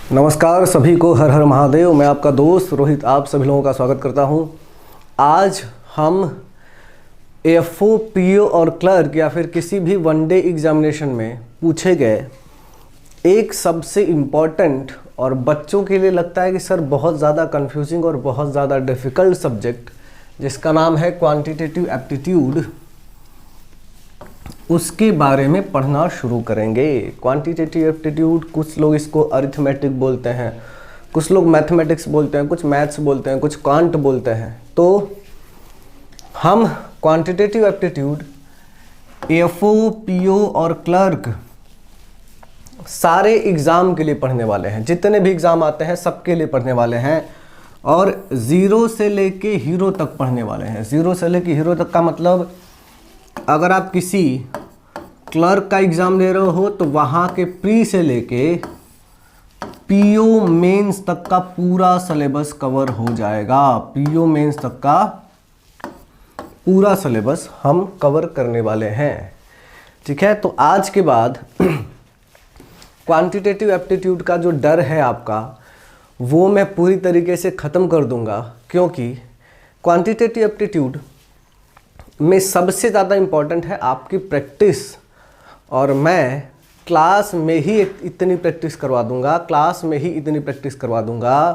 नमस्कार सभी को, हर हर महादेव। मैं आपका दोस्त रोहित आप सभी लोगों का स्वागत करता हूं। आज हम एएफओ, पीओ और क्लर्क या फिर किसी भी वनडे एग्जामिनेशन में पूछे गए एक सबसे इम्पॉर्टेंट और बच्चों के लिए लगता है कि सर बहुत ज़्यादा कंफ्यूजिंग और बहुत ज़्यादा डिफ़िकल्ट सब्जेक्ट, जिसका नाम है क्वांटिटेटिव एप्टीट्यूड, उसके बारे में पढ़ना शुरू करेंगे। क्वांटिटेटिव एप्टीट्यूड, कुछ लोग इसको अरिथमेटिक बोलते हैं, कुछ लोग मैथमेटिक्स बोलते हैं, कुछ मैथ्स बोलते हैं, कुछ क्वांट बोलते हैं। तो हम क्वांटिटेटिव एप्टीट्यूड एएफओ, पीओ और क्लर्क सारे एग्ज़ाम के लिए पढ़ने वाले हैं। जितने भी एग्ज़ाम आते हैं सबके लिए पढ़ने वाले हैं और ज़ीरो से लेके हीरो तक पढ़ने वाले हैं। ज़ीरो से लेके हीरो तक का मतलब, अगर आप किसी क्लर्क का एग्ज़ाम दे रहे हो तो वहाँ के प्री से लेके पीओ मेंस तक का पूरा सिलेबस कवर हो जाएगा। पीओ मेंस तक का पूरा सिलेबस हम कवर करने वाले हैं, ठीक है। तो आज के बाद क्वांटिटेटिव एप्टीट्यूड का जो डर है आपका, वो मैं पूरी तरीके से ख़त्म कर दूंगा, क्योंकि क्वांटिटेटिव एप्टीट्यूड में सबसे ज़्यादा इम्पॉर्टेंट है आपकी प्रैक्टिस। और मैं क्लास में ही इतनी प्रैक्टिस करवा दूंगा, क्लास में ही इतनी प्रैक्टिस करवा दूंगा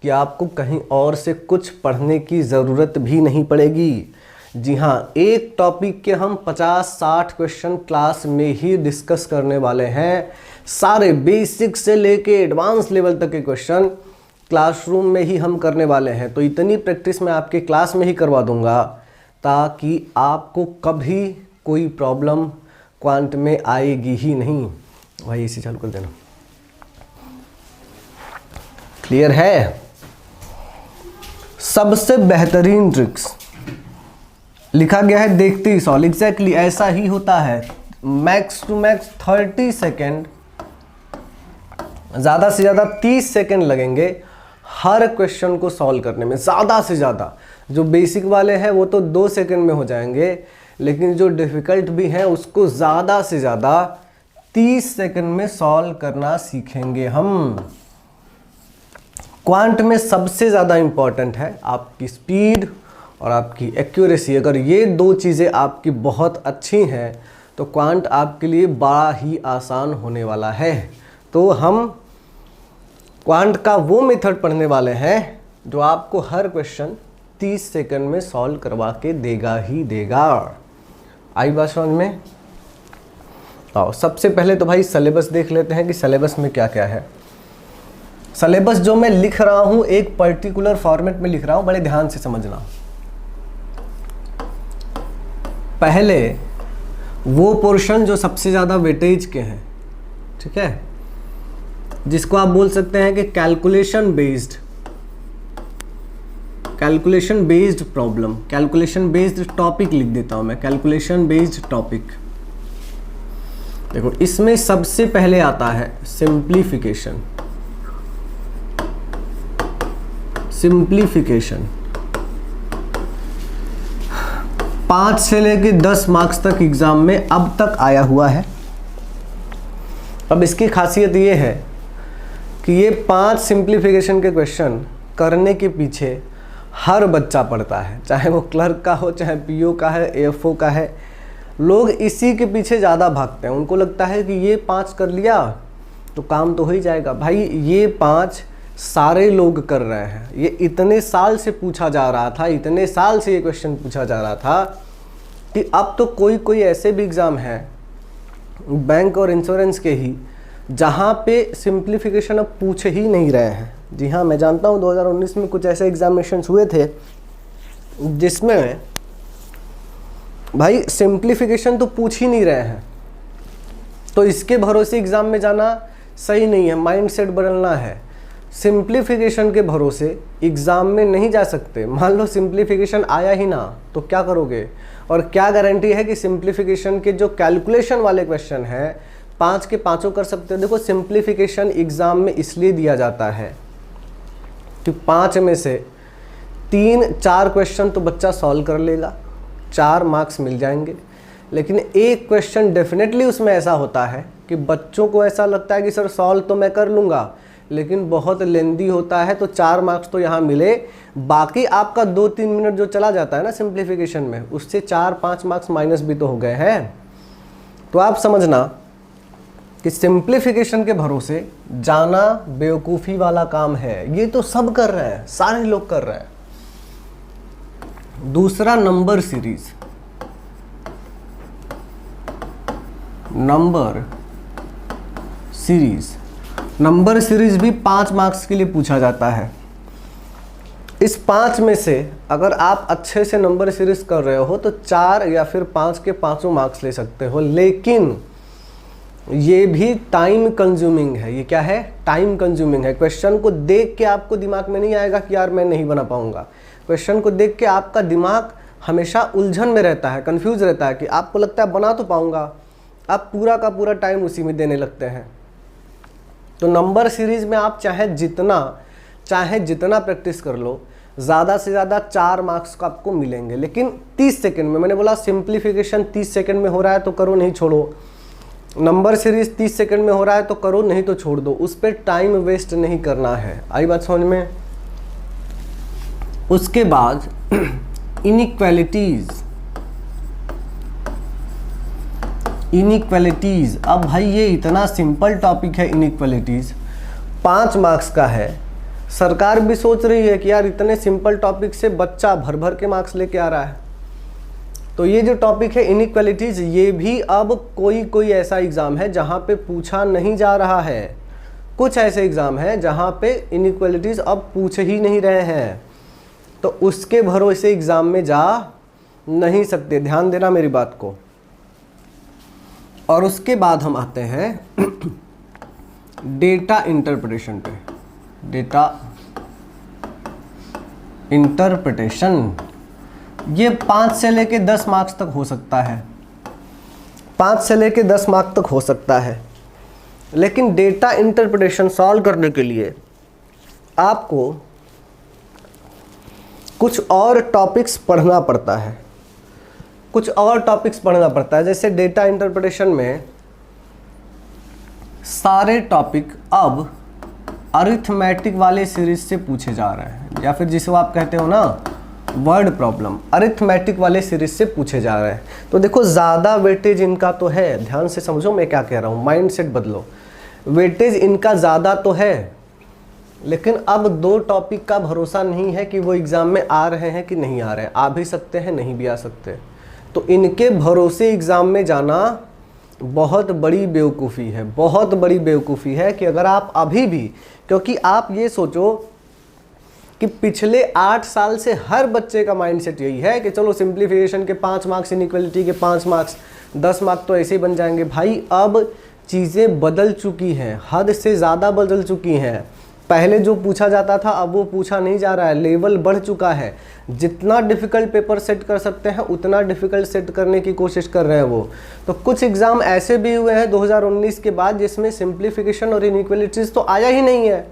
कि आपको कहीं और से कुछ पढ़ने की ज़रूरत भी नहीं पड़ेगी। जी हाँ, एक टॉपिक के हम 50-60 क्वेश्चन क्लास में ही डिस्कस करने वाले हैं। सारे बेसिक से लेके एडवांस लेवल तक के क्वेश्चन क्लासरूम में ही हम करने वाले हैं। तो इतनी प्रैक्टिस मैं आपके क्लास में ही करवा दूंगा ताकि आपको कभी कोई प्रॉब्लम क्वांट में आएगी ही नहीं। भाई इसी चालू कर देना, क्लियर है। सबसे बेहतरीन ट्रिक्स लिखा गया है, देखते ही सॉल्व। एग्जैक्टली ऐसा ही होता है। मैक्स टू मैक्स 30 सेकेंड, ज़्यादा से ज़्यादा 30 सेकेंड लगेंगे हर क्वेश्चन को सॉल्व करने में। ज़्यादा से ज़्यादा जो बेसिक वाले हैं वो तो 2 सेकेंड में हो जाएंगे, लेकिन जो डिफ़िकल्ट भी हैं उसको ज़्यादा से ज़्यादा 30 सेकेंड में सॉल्व करना सीखेंगे हम। क्वांट में सबसे ज़्यादा इम्पॉर्टेंट है आपकी स्पीड और आपकी एक्यूरेसी। अगर ये दो चीज़ें आपकी बहुत अच्छी हैं तो क्वांट आपके लिए बड़ा ही आसान होने वाला है। तो हम क्वांट का वो मेथड पढ़ने वाले हैं जो आपको हर क्वेश्चन 30 सेकंड में सॉल्व करवा के देगा ही देगा। आई बात समझ में? आओ, सबसे पहले तो भाई सिलेबस देख लेते हैं कि सिलेबस में क्या क्या है। सिलेबस जो मैं लिख रहा हूं एक पर्टिकुलर फॉर्मेट में लिख रहा हूं, बड़े ध्यान से समझना। पहले वो पोर्शन जो सबसे ज़्यादा वेटेज के हैं, ठीक है, जिसको आप बोल सकते हैं कि calculation based problem, calculation based topic लिख देता हूं मैं, कैलकुलेशन बेस्ड टॉपिक। देखो, इसमें सबसे पहले आता है सिंप्लीफिकेशन। 5 से लेके 10 मार्क्स तक एग्जाम में अब तक आया हुआ है। अब इसकी खासियत ये है कि ये 5 सिंप्लीफिकेशन के क्वेश्चन करने के पीछे हर बच्चा पढ़ता है, चाहे वो क्लर्क का हो, चाहे पीओ का है, एएफओ का है। लोग इसी के पीछे ज़्यादा भागते हैं। उनको लगता है कि ये 5 कर लिया तो काम तो हो ही जाएगा। भाई ये 5 सारे लोग कर रहे हैं। ये इतने साल से पूछा जा रहा था, इतने साल से ये क्वेश्चन पूछा जा रहा था कि अब तो कोई ऐसे भी एग्ज़ाम हैं, बैंक और इंश्योरेंस के ही, जहाँ पे सिंप्लीफिकेशन अब पूछ ही नहीं रहे हैं। जी हाँ, मैं जानता हूँ 2019 में कुछ ऐसे एग्जामिनेशंस हुए थे जिसमें भाई सिंप्लीफिकेशन तो पूछ ही नहीं रहे हैं। तो इसके भरोसे एग्ज़ाम में जाना सही नहीं है, माइंडसेट बदलना है। सिंप्लीफिकेशन के भरोसे एग्ज़ाम में नहीं जा सकते। मान लो सिंप्लीफिकेशन आया ही ना तो क्या करोगे? और क्या गारंटी है कि सिंप्लीफिकेशन के जो कैलकुलेशन वाले क्वेश्चन हैं 5 के 5 कर सकते हो? देखो, सिंप्लीफिकेशन एग्ज़ाम में इसलिए दिया जाता है कि 5 में से 3-4 क्वेश्चन तो बच्चा सॉल्व कर लेगा, 4 मार्क्स मिल जाएंगे। लेकिन एक क्वेश्चन डेफिनेटली उसमें ऐसा होता है कि बच्चों को ऐसा लगता है कि सर सॉल्व तो मैं कर लूँगा, लेकिन बहुत लेंदी होता है, तो 4 मार्क्स तो यहाँ मिले। बाकी आपका 2-3 मिनट जो चला जाता है ना सिंप्लीफिकेशन में, उससे 4-5 मार्क्स माइनस भी तो हो गए हैं। तो आप समझना कि सिंप्लीफिकेशन के भरोसे जाना बेवकूफ़ी वाला काम है। ये तो सब कर रहे हैं, सारे लोग कर रहे हैं। दूसरा नंबर सीरीज, नंबर सीरीज भी 5 मार्क्स के लिए पूछा जाता है। इस 5 में से अगर आप अच्छे से नंबर सीरीज कर रहे हो तो 4 या फिर 5 के 5 मार्क्स ले सकते हो, लेकिन ये भी टाइम कंज्यूमिंग है। ये क्या है? टाइम कंज्यूमिंग है। क्वेश्चन को देख के आपको दिमाग में नहीं आएगा कि यार मैं नहीं बना पाऊंगा। क्वेश्चन को देख के आपका दिमाग हमेशा उलझन में रहता है, कंफ्यूज रहता है कि आपको लगता है बना तो पाऊंगा, आप पूरा का पूरा टाइम उसी में देने लगते हैं। तो नंबर सीरीज में आप चाहे जितना प्रैक्टिस कर लो, ज़्यादा से ज़्यादा 4 मार्क्स का आपको मिलेंगे, लेकिन 30 सेकंड में। मैंने बोला सिंप्लीफिकेशन 30 सेकंड में हो रहा है तो करो, नहीं छोड़ो। नंबर सीरीज 30 सेकंड में हो रहा है तो करो, नहीं तो छोड़ दो। उस पर टाइम वेस्ट नहीं करना है। आई बात समझ में? उसके बाद इनइक्वालिटीज। अब भाई ये इतना सिंपल टॉपिक है, इनइक्वालिटीज 5 मार्क्स का है। सरकार भी सोच रही है कि यार इतने सिंपल टॉपिक से बच्चा भर भर के मार्क्स लेके आ रहा है। तो ये जो टॉपिक है इनइक्वालिटीज, ये भी अब कोई ऐसा एग्ज़ाम है जहाँ पे पूछा नहीं जा रहा है। कुछ ऐसे एग्ज़ाम है जहाँ पे इनइक्वालिटीज अब पूछ ही नहीं रहे हैं, तो उसके भरोसे एग्ज़ाम में जा नहीं सकते। ध्यान देना मेरी बात को। और उसके बाद हम आते हैं डेटा इंटरप्रिटेशन पे। डेटा इंटरप्रिटेशन ये 5 से लेके 10 मार्क्स तक हो सकता है। 5 से लेके 10 मार्क्स तक हो सकता है, लेकिन डेटा इंटरप्रिटेशन सॉल्व करने के लिए आपको कुछ और टॉपिक्स पढ़ना पड़ता है। जैसे डेटा इंटरप्रिटेशन में सारे टॉपिक अब अरिथमेटिक वाले सीरीज से पूछे जा रहे हैं, या फिर जिसे आप कहते हो ना वर्ड प्रॉब्लम, अरिथमेटिक वाले सीरीज से पूछे जा रहे हैं। तो देखो ज़्यादा वेटेज इनका तो है, ध्यान से समझो मैं क्या कह रहा हूँ, माइंडसेट बदलो। वेटेज इनका ज़्यादा तो है, लेकिन अब 2 टॉपिक का भरोसा नहीं है कि वो एग्ज़ाम में आ रहे हैं कि नहीं आ रहे हैं। आ भी सकते हैं, नहीं भी आ सकते। तो इनके भरोसे एग्ज़ाम में जाना बहुत बड़ी बेवकूफ़ी है, बहुत बड़ी बेवकूफ़ी है। कि अगर आप अभी भी, क्योंकि आप ये सोचो कि पिछले 8 साल से हर बच्चे का माइंडसेट यही है कि चलो सिंप्लीफिकेशन के 5 मार्क्स, इनइक्वालिटी के 5 मार्क्स, 10 मार्क्स तो ऐसे ही बन जाएंगे। भाई अब चीज़ें बदल चुकी हैं, हद से ज़्यादा बदल चुकी हैं। पहले जो पूछा जाता था अब वो पूछा नहीं जा रहा है, लेवल बढ़ चुका है। जितना डिफ़िकल्ट पेपर सेट कर सकते हैं उतना डिफ़िकल्ट सेट करने की कोशिश कर रहे हैं वो। तो कुछ एग्ज़ाम ऐसे भी हुए हैं 2019 के बाद जिसमें सिंप्लीफिकेशन और इनइक्वालिटीज़ तो आया ही नहीं है।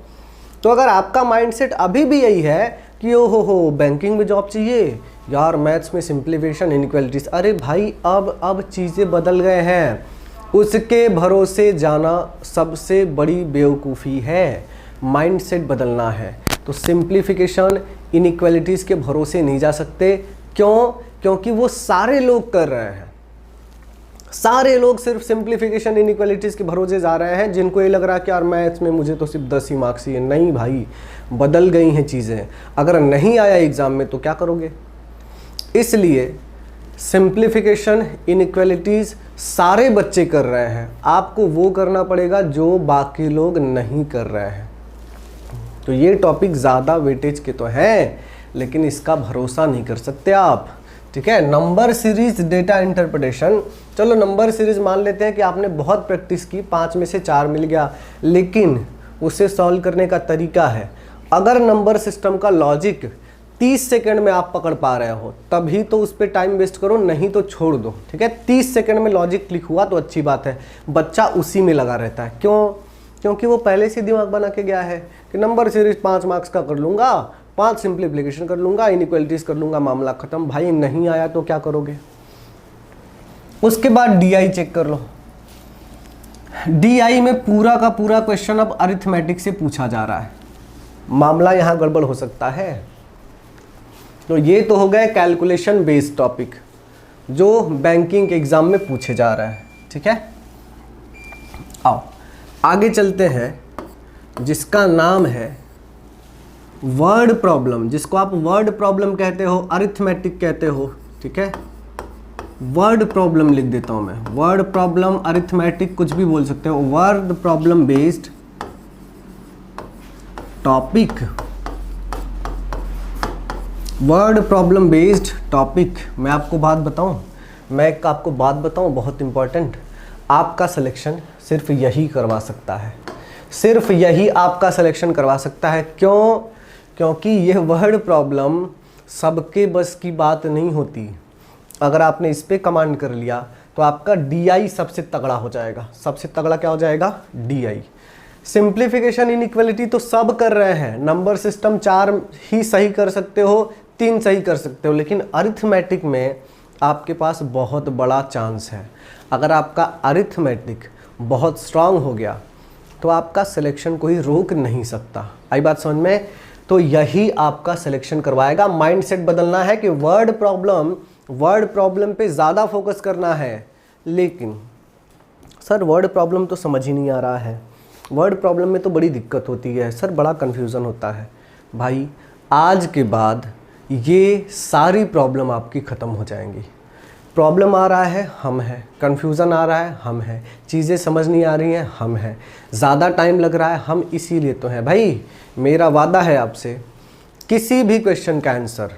तो अगर आपका माइंडसेट अभी भी यही है कि ओ हो बैंकिंग में जॉब चाहिए यार, मैथ्स में सिंप्लीफिकेशन, इनइक्वालिटीज़, अरे भाई अब चीज़ें बदल गए हैं। उसके भरोसे जाना सबसे बड़ी बेवकूफ़ी है। माइंडसेट बदलना है। तो सिंप्लीफिकेशन, इनइक्वालिटीज़ के भरोसे नहीं जा सकते। क्यों? क्योंकि वो सारे लोग कर रहे हैं। सारे लोग सिर्फ सिंप्लीफिकेशन, इनइक्वालिटीज़ के भरोसे जा रहे हैं, जिनको ये लग रहा है कि यार मैथ्स में मुझे तो सिर्फ 10 ही मार्क्स ही है। नहीं भाई, बदल गई हैं चीज़ें। अगर नहीं आया एग्ज़ाम में तो क्या करोगे? इसलिए सिंप्लीफिकेशन, इनइक्वालिटीज़ सारे बच्चे कर रहे हैं, आपको वो करना पड़ेगा जो बाकी लोग नहीं कर रहे हैं। तो ये टॉपिक ज़्यादा वेटेज के तो हैं, लेकिन इसका भरोसा नहीं कर सकते आप। ठीक है। नंबर सीरीज, डेटा इंटरप्रिटेशन, चलो नंबर सीरीज मान लेते हैं कि आपने बहुत प्रैक्टिस की, 5 में से 4 मिल गया, लेकिन उसे सॉल्व करने का तरीका है। अगर नंबर सिस्टम का लॉजिक 30 सेकंड में आप पकड़ पा रहे हो तभी तो उस पर टाइम वेस्ट करो, नहीं तो छोड़ दो। ठीक है। 30 सेकंड में लॉजिक क्लिक हुआ तो अच्छी बात है, बच्चा उसी में लगा रहता है। क्यों? क्योंकि वो पहले से दिमाग बना के गया है कि नंबर सीरीज 5 मार्क्स का कर लूँगा, 5 सिंप्लीफिकेशन कर लूँगा, इनइक्वालिटीज़ कर लूँगा, मामला ख़त्म। भाई नहीं आया तो क्या करोगे? उसके बाद DI चेक कर लो। DI में पूरा का पूरा क्वेश्चन अब अरिथमेटिक से पूछा जा रहा है, मामला यहाँ गड़बड़ हो सकता है। तो ये तो हो गए कैलकुलेशन बेस्ड टॉपिक जो बैंकिंग के एग्जाम में पूछे जा रहा है, ठीक है। आओ आगे चलते हैं, जिसका नाम है वर्ड प्रॉब्लम, जिसको आप वर्ड प्रॉब्लम कहते हो, अरिथमेटिक कहते हो, ठीक है। वर्ड प्रॉब्लम लिख देता हूं मैं, वर्ड प्रॉब्लम, अरिथमेटिक कुछ भी बोल सकते हो। Word problem based topic, word problem based topic. मैं आपको बात बताऊं बहुत इंपॉर्टेंट, आपका सिलेक्शन सिर्फ यही करवा सकता है, सिर्फ यही आपका सिलेक्शन करवा सकता है। क्यों? क्योंकि यह वर्ड प्रॉब्लम सबके बस की बात नहीं होती। अगर आपने इस पे कमांड कर लिया तो आपका DI सबसे तगड़ा हो जाएगा। सबसे तगड़ा क्या हो जाएगा? DI। सिंप्लीफिकेशन इनइक्वालिटी तो सब कर रहे हैं, नंबर सिस्टम 4 ही सही कर सकते हो, 3 सही कर सकते हो, लेकिन अरिथमेटिक में आपके पास बहुत बड़ा चांस है। अगर आपका अरिथमेटिक बहुत स्ट्रांग हो गया तो आपका सिलेक्शन कोई रोक नहीं सकता। आई बात समझ में? तो यही आपका सिलेक्शन करवाएगा। माइंडसेट बदलना है कि वर्ड प्रॉब्लम पे ज़्यादा फोकस करना है। लेकिन सर वर्ड प्रॉब्लम तो समझ ही नहीं आ रहा है, वर्ड प्रॉब्लम में तो बड़ी दिक्कत होती है सर, बड़ा कन्फ्यूज़न होता है। भाई आज के बाद ये सारी प्रॉब्लम आपकी ख़त्म हो जाएंगी। प्रॉब्लम आ रहा है हम हैं, कन्फ्यूज़न आ रहा है हम हैं, चीज़ें समझ नहीं आ रही हैं हम हैं, ज़्यादा टाइम लग रहा है हम इसीलिए तो हैं। भाई मेरा वादा है आपसे, किसी भी क्वेश्चन का आंसर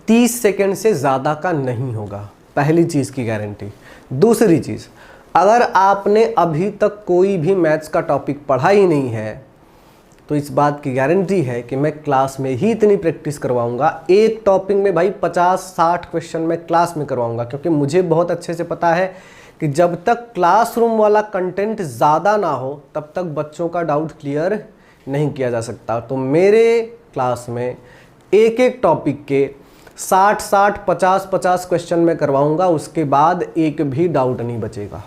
30 सेकंड से ज़्यादा का नहीं होगा, पहली चीज़ की गारंटी। दूसरी चीज़, अगर आपने अभी तक कोई भी मैथ्स का टॉपिक पढ़ा ही नहीं है तो इस बात की गारंटी है कि मैं क्लास में ही इतनी प्रैक्टिस करवाऊंगा। एक टॉपिक में भाई 50-60 क्वेश्चन मैं क्लास में करवाऊंगा, क्योंकि मुझे बहुत अच्छे से पता है कि जब तक क्लासरूम वाला कंटेंट ज़्यादा ना हो तब तक बच्चों का डाउट क्लियर नहीं किया जा सकता। तो मेरे क्लास में एक एक टॉपिक के 60-60, 50-50 क्वेश्चन मैं करवाऊंगा, उसके बाद एक भी डाउट नहीं बचेगा।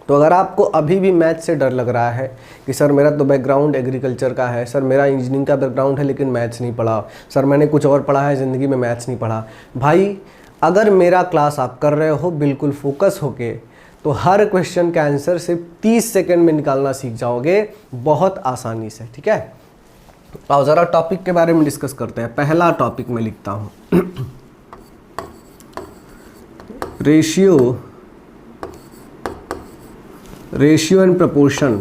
तो अगर आपको अभी भी मैथ से डर लग रहा है कि सर मेरा तो बैकग्राउंड एग्रीकल्चर का है, सर मेरा इंजीनियरिंग का बैकग्राउंड है लेकिन मैथ्स नहीं पढ़ा, सर मैंने कुछ और पढ़ा है ज़िंदगी में मैथ्स नहीं पढ़ा, भाई अगर मेरा क्लास आप कर रहे हो बिल्कुल फोकस होके तो हर क्वेश्चन का आंसर सिर्फ 30 सेकंड में निकालना सीख जाओगे, बहुत आसानी से, ठीक है। आओ ज़रा टॉपिक के बारे में डिस्कस करते हैं। पहला टॉपिक मैं लिखता हूँ ratio and proportion.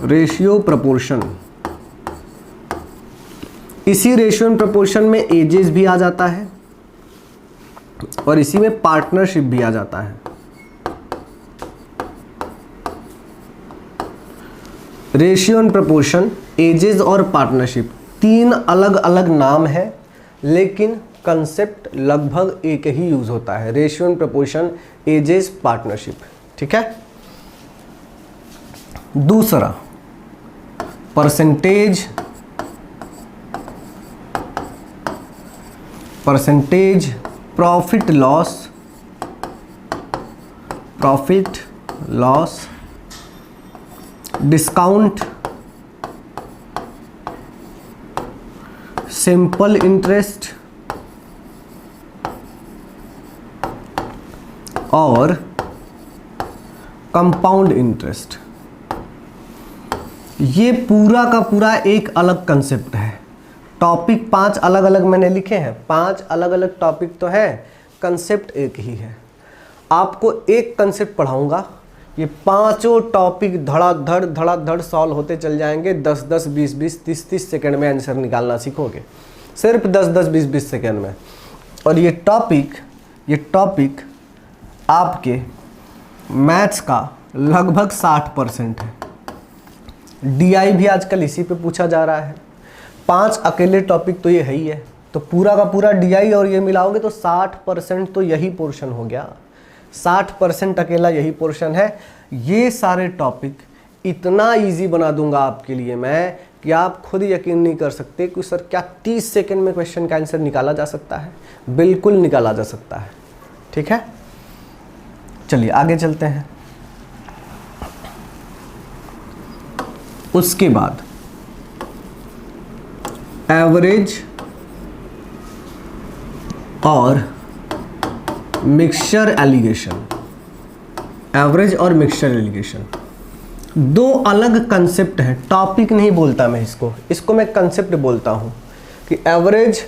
Ratio proportion, इसी रेशियो एंड प्रपोर्शन में एजेस भी आ जाता है और इसी में पार्टनरशिप भी आ जाता है। रेशियो एंड प्रपोर्शन, एजेस और पार्टनरशिप, 3 अलग अलग नाम है लेकिन कंसेप्ट लगभग एक ही यूज होता है। Ratio and proportion, ages, partnership, ठीक है। दूसरा percentage profit loss, discount, simple interest और कंपाउंड इंटरेस्ट। ये पूरा का पूरा एक अलग कंसेप्ट है। टॉपिक 5 अलग अलग मैंने लिखे हैं, 5 अलग अलग टॉपिक तो है, कंसेप्ट एक ही है। आपको एक कंसेप्ट पढ़ाऊंगा, ये पांचों टॉपिक धड़ाधड़ सॉल्व होते चल जाएंगे। 10-10, 20-20, 30-30 सेकंड में आंसर निकालना सीखोगे, सिर्फ 10-10, 20-20 सेकंड में। और ये टॉपिक आपके मैथ्स का लगभग 60% है। DI भी आजकल इसी पे पूछा जा रहा है। 5 अकेले टॉपिक तो ये है ही है, तो पूरा का पूरा DI और ये मिलाओगे तो 60% तो यही पोर्शन हो गया। 60% अकेला यही पोर्शन है। ये सारे टॉपिक इतना इजी बना दूंगा आपके लिए मैं कि आप खुद यकीन नहीं कर सकते कि सर क्या 30 सेकंड में क्वेश्चन का आंसर निकाला जा सकता है। बिल्कुल निकाला जा सकता है, ठीक है। चलिए आगे चलते हैं। उसके बाद एवरेज और मिक्सचर एलिगेशन। एवरेज और मिक्सचर एलिगेशन दो अलग कंसेप्ट हैं। टॉपिक नहीं बोलता मैं इसको मैं कंसेप्ट बोलता हूं कि एवरेज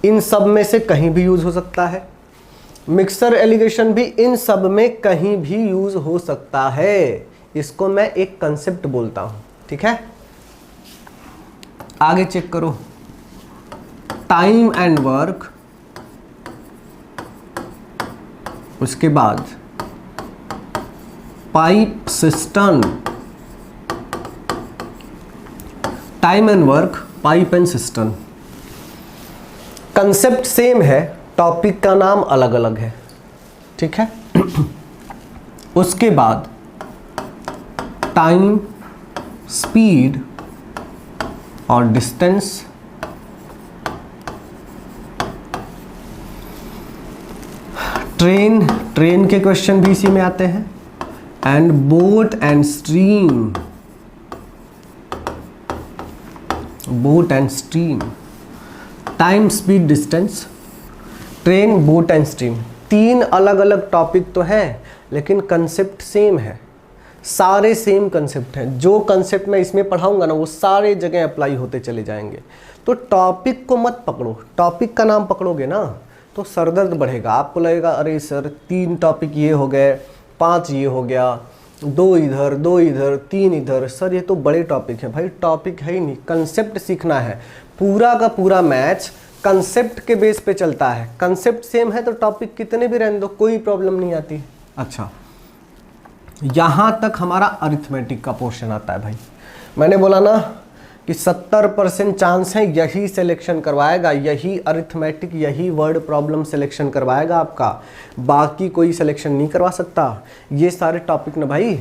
इन सब में से कहीं भी यूज हो सकता है, मिक्सचर एलिगेशन भी इन सब में कहीं भी यूज हो सकता है। इसको मैं एक कंसेप्ट बोलता हूं, ठीक है। आगे चेक करो, टाइम एंड वर्क, उसके बाद pipe system. Time and work, pipe and system, concept same है, टॉपिक का नाम अलग अलग है, ठीक है। उसके बाद टाइम, स्पीड और डिस्टेंस, ट्रेन के क्वेश्चन भी इसी में आते हैं, and boat and stream. Boat and stream, time, speed, distance, train, boat and stream. तीन अलग अलग टॉपिक तो हैं लेकिन कंसेप्ट सेम है, सारे सेम कंसेप्ट हैं। जो कंसेप्ट मैं इसमें पढ़ाऊंगा ना वो सारे जगह अप्लाई होते चले जाएंगे। तो टॉपिक को मत पकड़ो, टॉपिक का नाम पकड़ोगे ना तो सरदर्द बढ़ेगा। आपको लगेगा अरे सर 3 टॉपिक ये हो गए, 5 ये हो गया, 2 इधर 2 इधर 3 इधर, सर ये तो बड़े टॉपिक है। भाई टॉपिक है ही नहीं, कंसेप्ट सीखना है। पूरा का पूरा मैच कंसेप्ट के बेस पे चलता है। कंसेप्ट सेम है तो टॉपिक कितने भी रहने दो, कोई प्रॉब्लम नहीं आती। अच्छा, यहाँ तक हमारा अरिथमेटिक का पोर्शन आता है। भाई मैंने बोला ना कि 70% चांस है यही सिलेक्शन करवाएगा, यही अरिथमेटिक, यही वर्ड प्रॉब्लम सिलेक्शन करवाएगा आपका, बाकी कोई सिलेक्शन नहीं करवा सकता। ये सारे टॉपिक ना भाई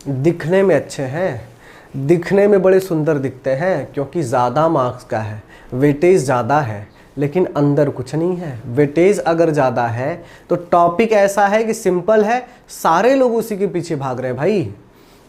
दिखने में अच्छे हैं, दिखने में बड़े सुंदर दिखते हैं क्योंकि ज़्यादा मार्क्स का है, वेटेज ज़्यादा है, लेकिन अंदर कुछ नहीं है। वेटेज अगर ज़्यादा है तो टॉपिक ऐसा है कि सिंपल है, सारे लोग उसी के पीछे भाग रहे हैं भाई।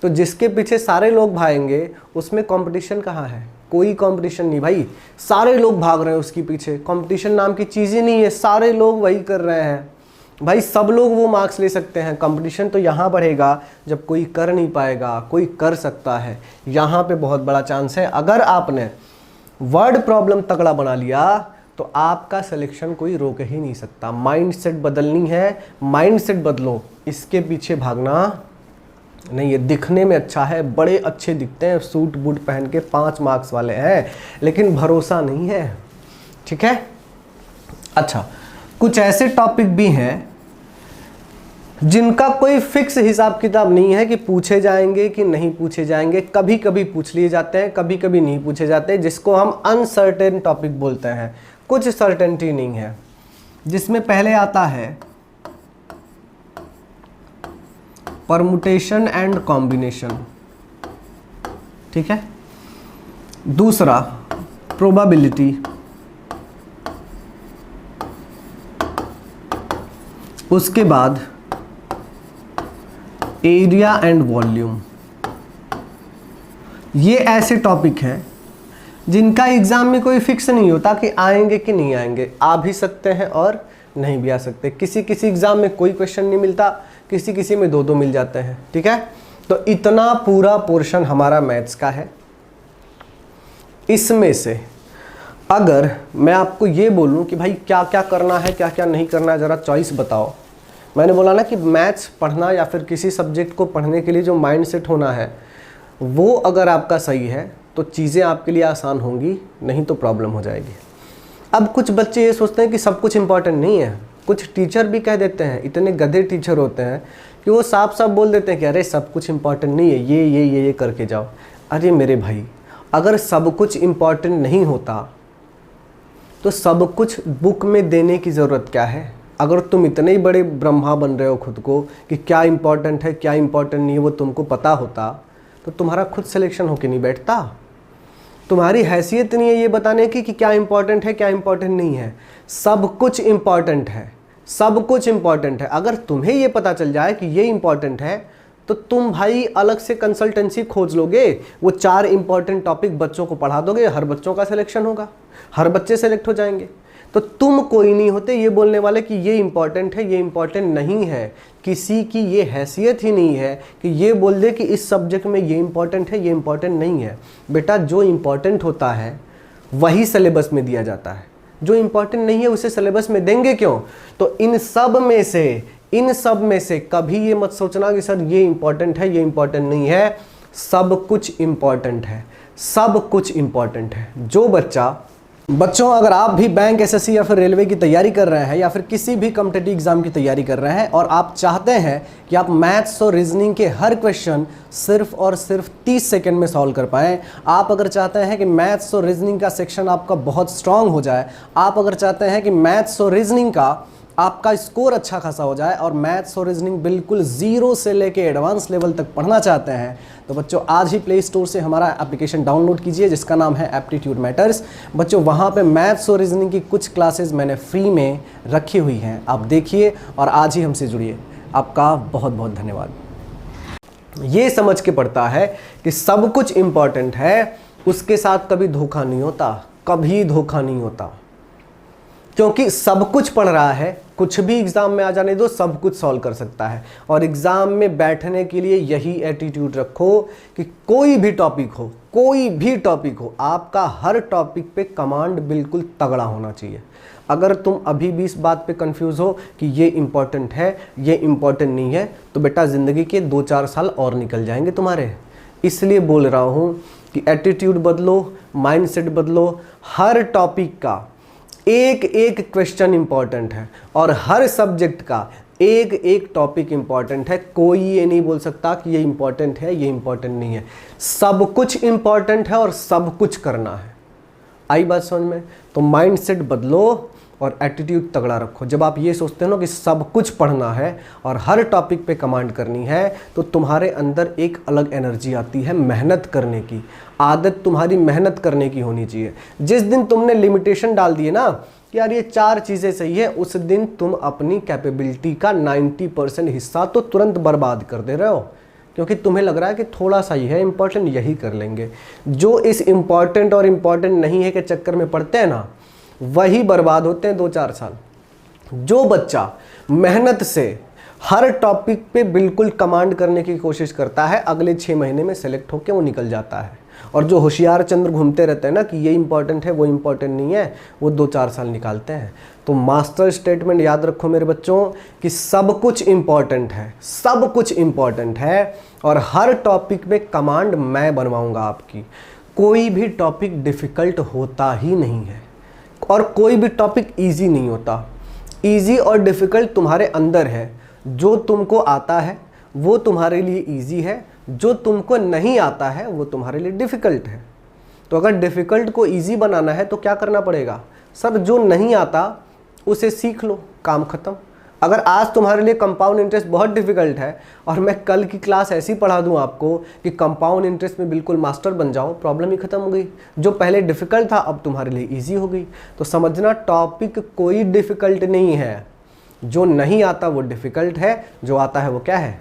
तो जिसके पीछे सारे लोग भागेंगे उसमें कंपटीशन कहाँ है? कोई कंपटीशन नहीं भाई, सारे लोग भाग रहे हैं उसके पीछे। कंपटीशन नाम की चीज़ ही नहीं है, सारे लोग वही कर रहे हैं भाई। सब लोग वो मार्क्स ले सकते हैं। कंपटीशन तो यहाँ बढ़ेगा जब कोई कर नहीं पाएगा, कोई कर सकता है। यहाँ पे बहुत बड़ा चांस है। अगर आपने वर्ड प्रॉब्लम तगड़ा बना लिया तो आपका सिलेक्शन कोई रोक ही नहीं सकता। माइंडसेट बदलनी है, माइंडसेट बदलो, इसके पीछे भागना नहीं। ये दिखने में अच्छा है, बड़े अच्छे दिखते हैं, सूट बूट पहन के 5 मार्क्स वाले हैं, लेकिन भरोसा नहीं है, ठीक है। अच्छा, कुछ ऐसे टॉपिक भी हैं जिनका कोई फिक्स हिसाब किताब नहीं है कि पूछे जाएंगे कि नहीं पूछे जाएंगे। कभी कभी पूछ लिए जाते हैं, कभी कभी नहीं पूछे जाते, जिसको हम अनसर्टेन टॉपिक बोलते हैं। कुछ सर्टेनिटी नहीं है, जिसमें पहले आता है परमुटेशन एंड कॉम्बिनेशन, ठीक है। दूसरा प्रोबेबिलिटी, उसके बाद एरिया एंड वॉल्यूम। ये ऐसे टॉपिक हैं जिनका एग्जाम में कोई फिक्स नहीं होता कि आएंगे कि नहीं आएंगे। आ भी सकते हैं और नहीं भी आ सकते। किसी किसी एग्जाम में कोई क्वेश्चन नहीं मिलता, किसी किसी में 2-2 मिल जाते हैं, ठीक है। तो इतना पूरा पोर्शन हमारा मैथ्स का है। इसमें से अगर मैं आपको ये बोलूं कि भाई क्या क्या करना है, क्या क्या नहीं करना है, ज़रा चॉइस बताओ। मैंने बोला ना कि मैथ्स पढ़ना या फिर किसी सब्जेक्ट को पढ़ने के लिए जो माइंड सेट होना है वो अगर आपका सही है तो चीज़ें आपके लिए आसान होंगी, नहीं तो प्रॉब्लम हो जाएगी। अब कुछ बच्चे ये सोचते हैं कि सब कुछ इम्पॉर्टेंट नहीं है। कुछ टीचर भी कह देते हैं, इतने गधे टीचर होते हैं कि वो साफ साफ बोल देते हैं कि अरे सब कुछ इम्पॉर्टेंट नहीं है, ये करके जाओ। अरे मेरे भाई, अगर सब कुछ इम्पॉर्टेंट नहीं होता तो सब कुछ बुक में देने की ज़रूरत क्या है? अगर तुम इतने ही बड़े ब्रह्मा बन रहे हो खुद को कि क्या इम्पॉर्टेंट है क्या इम्पॉर्टेंट नहीं है वो तुमको पता होता तो तुम्हारा खुद सिलेक्शन होके नहीं बैठता। तुम्हारी हैसियत नहीं है ये बताने की कि क्या इम्पॉर्टेंट है क्या इम्पॉर्टेंट नहीं है। सब कुछ इम्पॉर्टेंट है, सब कुछ इंपॉर्टेंट है। अगर तुम्हें ये पता चल जाए कि ये इंपॉर्टेंट है तो तुम भाई अलग से कंसल्टेंसी खोज लोगे, वो 4 इंपॉर्टेंट टॉपिक बच्चों को पढ़ा दोगे, हर बच्चों का सिलेक्शन होगा, हर बच्चे सेलेक्ट हो जाएंगे। तो तुम कोई नहीं होते ये बोलने वाले कि ये इंपॉर्टेंट है, ये इंपॉर्टेंट नहीं है। किसी की ये हैसियत ही नहीं है कि ये बोल दे कि इस सब्जेक्ट में ये इंपॉर्टेंट है, ये इंपॉर्टेंट नहीं है। बेटा जो इंपॉर्टेंट होता है वही सिलेबस में दिया जाता है, जो इंपॉर्टेंट नहीं है उसे सिलेबस में देंगे क्यों? तो इन सब में से कभी ये मत सोचना कि सर ये इंपॉर्टेंट है, ये इंपॉर्टेंट नहीं है। सब कुछ इंपॉर्टेंट है, सब कुछ इंपॉर्टेंट है। जो बच्चों अगर आप भी बैंक, एसएससी या फिर रेलवे की तैयारी कर रहे हैं या फिर किसी भी कॉम्पिटिटिव एग्जाम की तैयारी कर रहे हैं और आप चाहते हैं कि आप मैथ्स और रीजनिंग के हर क्वेश्चन सिर्फ और सिर्फ 30 सेकंड में सॉल्व कर पाएं, आप अगर चाहते हैं कि मैथ्स और रीजनिंग का सेक्शन आपका बहुत स्ट्रांग हो जाए, आप अगर चाहते हैं कि मैथ्स और रीजनिंग का आपका स्कोर अच्छा खासा हो जाए और मैथ्स और रीजनिंग बिल्कुल जीरो से लेके एडवांस लेवल तक पढ़ना चाहते हैं, तो बच्चों आज ही प्ले स्टोर से हमारा एप्लीकेशन डाउनलोड कीजिए जिसका नाम है एप्टीट्यूड मैटर्स। बच्चों वहाँ पे मैथ्स और रीजनिंग की कुछ क्लासेस मैंने फ्री में रखी हुई हैं, आप देखिए और आज ही हमसे जुड़िए। आपका बहुत बहुत धन्यवाद। ये समझ के पड़ता है कि सब कुछ इम्पॉर्टेंट है, उसके साथ कभी धोखा नहीं होता, कभी धोखा नहीं होता, क्योंकि सब कुछ पढ़ रहा है, कुछ भी एग्जाम में आ जाने दो, सब कुछ सॉल्व कर सकता है। और एग्जाम में बैठने के लिए यही एटीट्यूड रखो कि कोई भी टॉपिक हो, आपका हर टॉपिक पे कमांड बिल्कुल तगड़ा होना चाहिए। अगर तुम अभी भी इस बात पे कंफ्यूज हो कि ये इंपॉर्टेंट है, ये इंपॉर्टेंट नहीं है, तो बेटा ज़िंदगी के 2-4 साल और निकल जाएंगे तुम्हारे। इसलिए बोल रहा हूँ कि एटीट्यूड बदलो, माइंडसेट बदलो। हर टॉपिक का एक एक क्वेश्चन इंपॉर्टेंट है और हर सब्जेक्ट का एक एक टॉपिक इंपॉर्टेंट है। कोई ये नहीं बोल सकता कि ये इंपॉर्टेंट है, ये इंपॉर्टेंट नहीं है। सब कुछ इंपॉर्टेंट है और सब कुछ करना है। आई बात समझ में? तो माइंडसेट बदलो और एटीट्यूड तगड़ा रखो। जब आप ये सोचते हो ना कि सब कुछ पढ़ना है और हर टॉपिक पे कमांड करनी है, तो तुम्हारे अंदर एक अलग एनर्जी आती है, मेहनत करने की आदत तुम्हारी मेहनत करने की होनी चाहिए। जिस दिन तुमने लिमिटेशन डाल दिए ना कि यार ये 4 चीज़ें सही है, उस दिन तुम अपनी कैपेबिलिटी का 90% हिस्सा तो तुरंत बर्बाद कर दे रहे हो, क्योंकि तुम्हें लग रहा है कि थोड़ा सा ही है इंपॉर्टेंट, यही कर लेंगे। जो इस इंपॉर्टेंट और इम्पॉर्टेंट नहीं है के चक्कर में पड़ते हैं ना, वही बर्बाद होते हैं 2-4 साल। जो बच्चा मेहनत से हर टॉपिक पे बिल्कुल कमांड करने की कोशिश करता है, अगले 6 महीने में सेलेक्ट होकर वो निकल जाता है। और जो होशियार चंद्र घूमते रहते हैं ना कि ये इंपॉर्टेंट है, वो इंपॉर्टेंट नहीं है, वो 2-4 साल निकालते हैं। तो मास्टर स्टेटमेंट याद रखो मेरे बच्चों कि सब कुछ इंपॉर्टेंट है, सब कुछ इंपॉर्टेंट है और हर टॉपिक में कमांड मैं बनवाऊंगा आपकी। कोई भी टॉपिक डिफ़िकल्ट होता ही नहीं है और कोई भी टॉपिक ईजी नहीं होता। ईजी और डिफ़िकल्ट तुम्हारे अंदर है। जो तुमको आता है वो तुम्हारे लिए ईजी है, जो तुमको नहीं आता है वो तुम्हारे लिए डिफ़िकल्ट है। तो अगर डिफ़िकल्ट को ईजी बनाना है तो क्या करना पड़ेगा? सर जो नहीं आता उसे सीख लो, काम ख़त्म। अगर आज तुम्हारे लिए कंपाउंड इंटरेस्ट बहुत डिफ़िकल्ट है और मैं कल की क्लास ऐसी पढ़ा दूं आपको कि कंपाउंड इंटरेस्ट में बिल्कुल मास्टर बन जाओ, प्रॉब्लम ही ख़त्म हो गई। जो पहले डिफ़िकल्ट था अब तुम्हारे लिए ईजी हो गई। तो समझना टॉपिक कोई डिफ़िकल्ट नहीं है, जो नहीं आता वो डिफ़िकल्ट है, जो आता है वो क्या है?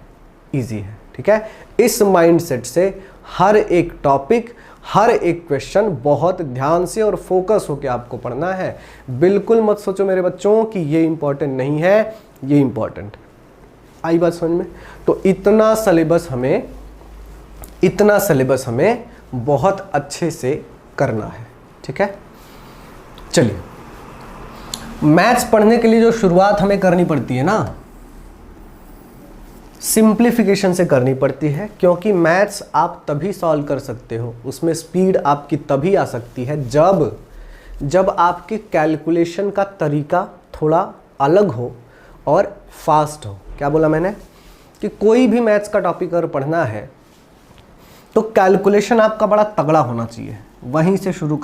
ईजी है। ठीक है, इस माइंडसेट से हर एक टॉपिक, हर एक क्वेश्चन बहुत ध्यान से और फोकस होकर आपको पढ़ना है। बिल्कुल मत सोचो मेरे बच्चों कि ये इंपॉर्टेंट नहीं है, ये इंपॉर्टेंट। आई बात समझ में? तो इतना सिलेबस हमें बहुत अच्छे से करना है। ठीक है, चलिए मैथ्स पढ़ने के लिए जो शुरुआत हमें करनी पड़ती है ना, सिंप्लीफिकेशन से करनी पड़ती है, क्योंकि मैथ्स आप तभी सॉल्व कर सकते हो, उसमें स्पीड आपकी तभी आ सकती है जब आपके कैलकुलेशन का तरीका थोड़ा अलग हो और फास्ट हो। क्या बोला मैंने? कि कोई भी मैथ्स का टॉपिक अगर पढ़ना है तो कैलकुलेशन आपका बड़ा तगड़ा होना चाहिए। वहीं से शुरू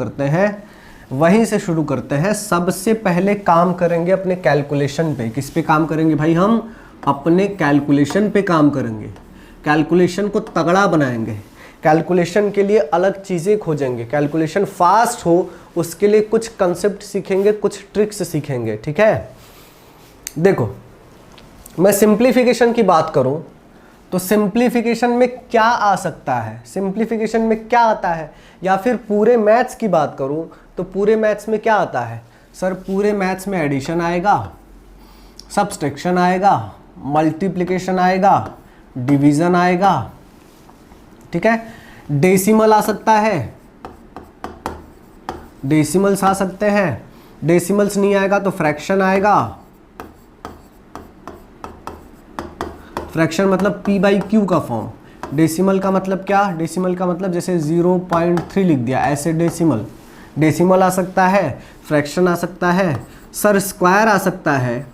करते हैं। सबसे पहले काम करेंगे अपने कैलकुलेशन पे। किस पे काम करेंगे भाई? हम अपने कैलकुलेशन पे काम करेंगे, कैलकुलेशन को तगड़ा बनाएंगे, कैलकुलेशन के लिए अलग चीज़ें खोजेंगे, कैलकुलेशन फास्ट हो उसके लिए कुछ कंसेप्ट सीखेंगे, कुछ ट्रिक्स सीखेंगे। ठीक है, देखो मैं सिंप्लीफिकेशन की बात करूं तो सिंप्लीफिकेशन में क्या आ सकता है, सिंप्लीफिकेशन में क्या आता है, या फिर पूरे मैथ्स की बात करूं तो पूरे मैथ्स में क्या आता है सर? पूरे मैथ्स में एडिशन आएगा, सब्सट्रैक्शन आएगा, मल्टीप्लिकेशन आएगा, डिवीजन आएगा, ठीक है, डेसिमल आ सकता है, डेसिमल्स आ सकते हैं, डेसिमल्स नहीं आएगा तो फ्रैक्शन आएगा, फ्रैक्शन मतलब p बाई क्यू का फॉर्म। डेसिमल का मतलब क्या? डेसिमल का मतलब जैसे 0.3 लिख दिया, ऐसे डेसिमल, डेसिमल आ सकता है, फ्रैक्शन आ सकता है, सर स्क्वायर आ सकता है,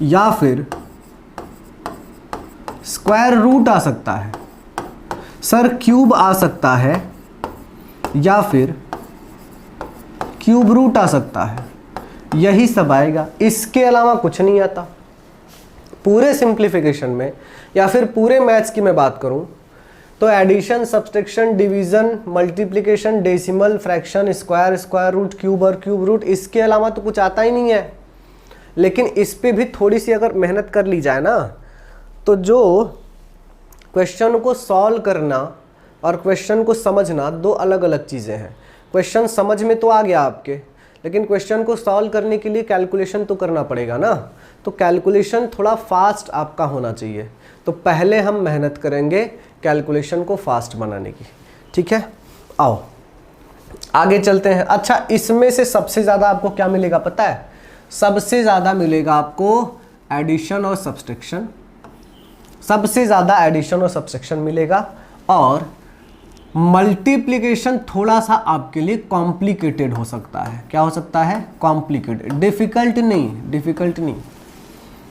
या फिर स्क्वायर रूट आ सकता है, सर क्यूब आ सकता है, या फिर क्यूब रूट आ सकता है, यही सब आएगा, इसके अलावा कुछ नहीं आता। पूरे सिंप्लीफिकेशन में या फिर पूरे मैथ्स की मैं बात करूं तो addition, subtraction, division, multiplication, decimal, fraction, square, square root, cube और क्यूब रूट, इसके अलावा तो कुछ आता ही नहीं है। लेकिन इस पे भी थोड़ी सी अगर मेहनत कर ली जाए ना तो जो क्वेश्चन को सॉल्व करना और क्वेश्चन को समझना दो अलग अलग चीज़ें हैं। क्वेश्चन समझ में तो आ गया आपके, लेकिन क्वेश्चन को सॉल्व करने के लिए कैलकुलेशन तो करना पड़ेगा ना, तो कैलकुलेशन थोड़ा फास्ट आपका होना चाहिए। तो पहले हम मेहनत करेंगे कैलकुलेशन को फास्ट बनाने की, ठीक है। आओ आगे चलते हैं। अच्छा, इसमें से सबसे ज़्यादा आपको क्या मिलेगा पता है? सबसे ज़्यादा मिलेगा आपको एडिशन और सब्सट्रैक्शन, सबसे ज़्यादा एडिशन और सब्सट्रैक्शन मिलेगा, और मल्टीप्लिकेशन थोड़ा सा आपके लिए कॉम्प्लिकेटेड हो सकता है। क्या हो सकता है? कॉम्प्लिकेटेड, डिफिकल्ट नहीं, डिफिकल्ट नहीं।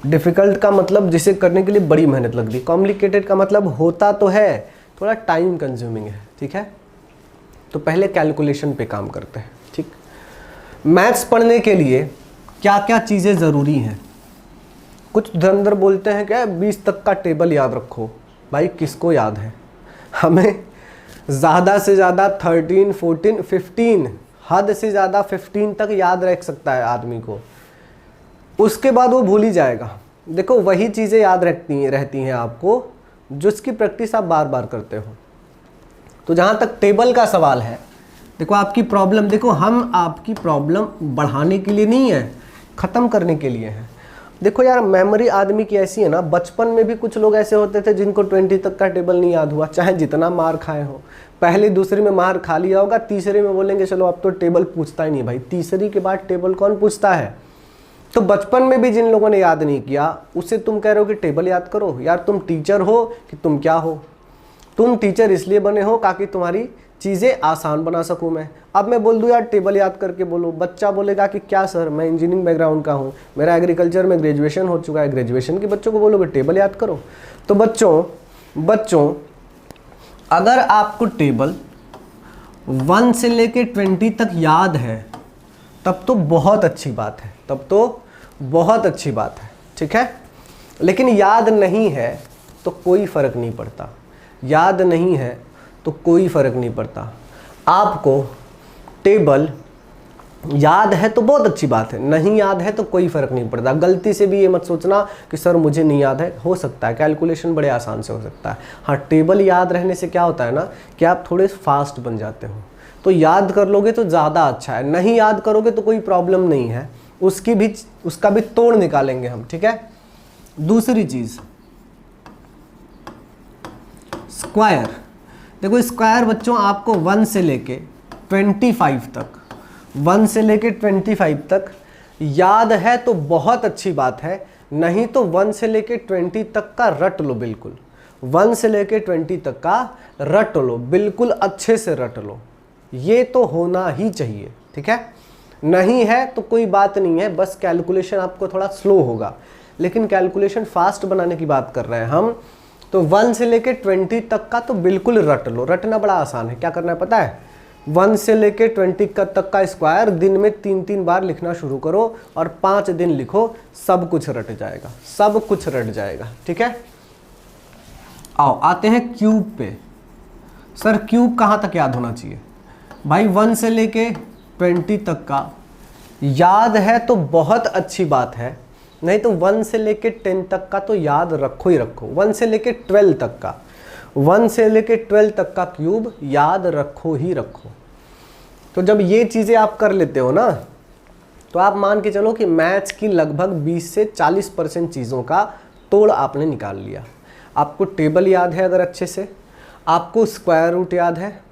डिफिकल्ट का मतलब जिसे करने के लिए बड़ी मेहनत लगती, कॉम्प्लिकेटेड का मतलब होता तो है, थोड़ा टाइम कंज्यूमिंग है, ठीक है। तो पहले कैलकुलेशन पे काम करते हैं, ठीक। मैथ्स पढ़ने के लिए क्या क्या चीज़ें ज़रूरी हैं? कुछ धुरंधर बोलते हैं क्या 20 तक का टेबल याद रखो। भाई किसको याद है? हमें ज़्यादा से ज़्यादा 13, 14, 15, हद से ज़्यादा 15 तक याद रख सकता है आदमी को, उसके बाद वो भूल ही जाएगा। देखो वही चीज़ें याद रहती हैं आपको जिसकी प्रैक्टिस आप बार बार करते हो। तो जहाँ तक टेबल का सवाल है, देखो आपकी प्रॉब्लम, देखो हम आपकी प्रॉब्लम बढ़ाने के लिए नहीं है, ख़त्म करने के लिए है। देखो यार, मेमोरी आदमी की ऐसी है ना, बचपन में भी कुछ लोग ऐसे होते थे जिनको 20 तक का टेबल नहीं याद हुआ, चाहे जितना मार खाए हो। पहले दूसरे में मार खा लिया होगा, तीसरे में बोलेंगे चलो अब तो टेबल पूछता ही नहीं। भाई तीसरी के बाद टेबल कौन पूछता है? तो बचपन में भी जिन लोगों ने याद नहीं किया उससे तुम कह रहे हो कि टेबल याद करो। यार तुम टीचर हो कि तुम क्या हो? तुम टीचर इसलिए बने हो ताकि तुम्हारी चीज़ें आसान बना सकूं मैं। अब मैं बोल दूं यार टेबल याद करके बोलो, बच्चा बोलेगा कि क्या सर, मैं इंजीनियरिंग बैकग्राउंड का हूं, मेरा एग्रीकल्चर में ग्रेजुएशन हो चुका है, ग्रेजुएशन के बच्चों को बोलोगे टेबल याद करो। तो बच्चों अगर आपको टेबल 1 से लेके 20 तक याद है तब तो बहुत अच्छी बात है, तब तो बहुत अच्छी बात है, ठीक है। लेकिन याद नहीं है तो कोई फ़र्क नहीं पड़ता, याद नहीं है तो कोई फ़र्क नहीं पड़ता। आपको टेबल याद है तो बहुत अच्छी बात है, नहीं याद है तो कोई फ़र्क नहीं पड़ता। गलती से भी ये मत सोचना कि सर मुझे नहीं याद है, हो सकता है कैलकुलेशन बड़े आसान से हो सकता है। हाँ, टेबल याद रहने से क्या होता है ना कि आप थोड़े फास्ट बन जाते हो, तो याद कर लोगे तो ज़्यादा अच्छा है। नहीं याद करोगे तो कोई प्रॉब्लम नहीं है, उसका भी तोड़ निकालेंगे हम, ठीक है। दूसरी चीज़ स्क्वायर। देखो स्क्वायर बच्चों आपको 1 से लेके 25 तक, 1 से लेके 25 तक याद है तो बहुत अच्छी बात है, नहीं तो 1 से लेके 20 तक का रट लो, बिल्कुल 1 से लेके 20 तक का रट लो, बिल्कुल अच्छे से रट लो, ये तो होना ही चाहिए, ठीक है। नहीं है तो कोई बात नहीं है, बस कैलकुलेशन आपको थोड़ा स्लो होगा, लेकिन कैलकुलेशन फास्ट बनाने की बात कर रहे हैं हम। तो 1 से लेके 20 तक का तो बिल्कुल रट लो, रटना बड़ा आसान है। क्या करना है पता है? 1 से लेके 20 तक का स्क्वायर दिन में 3-3 बार लिखना शुरू करो और 5 दिन लिखो, सब कुछ रट जाएगा, सब कुछ रट जाएगा, ठीक है। आओ आते हैं क्यूब पे। सर क्यूब कहाँ तक याद होना चाहिए? भाई 1 से लेके 20 तक का याद है तो बहुत अच्छी बात है, नहीं तो 1 से लेके 10 तक का तो याद रखो ही रखो। 1 से लेके 12 तक का, 1 से लेके 12 तक का क्यूब याद रखो ही रखो। तो जब ये चीज़ें आप कर लेते हो ना, तो आप मान के चलो कि मैथ्स की लगभग 20 से 40% चीज़ों का तोड़ आपने निकाल लिया। आपको टेबल याद है अगर अच्छे से, आपको स्क्वायर रूट याद है,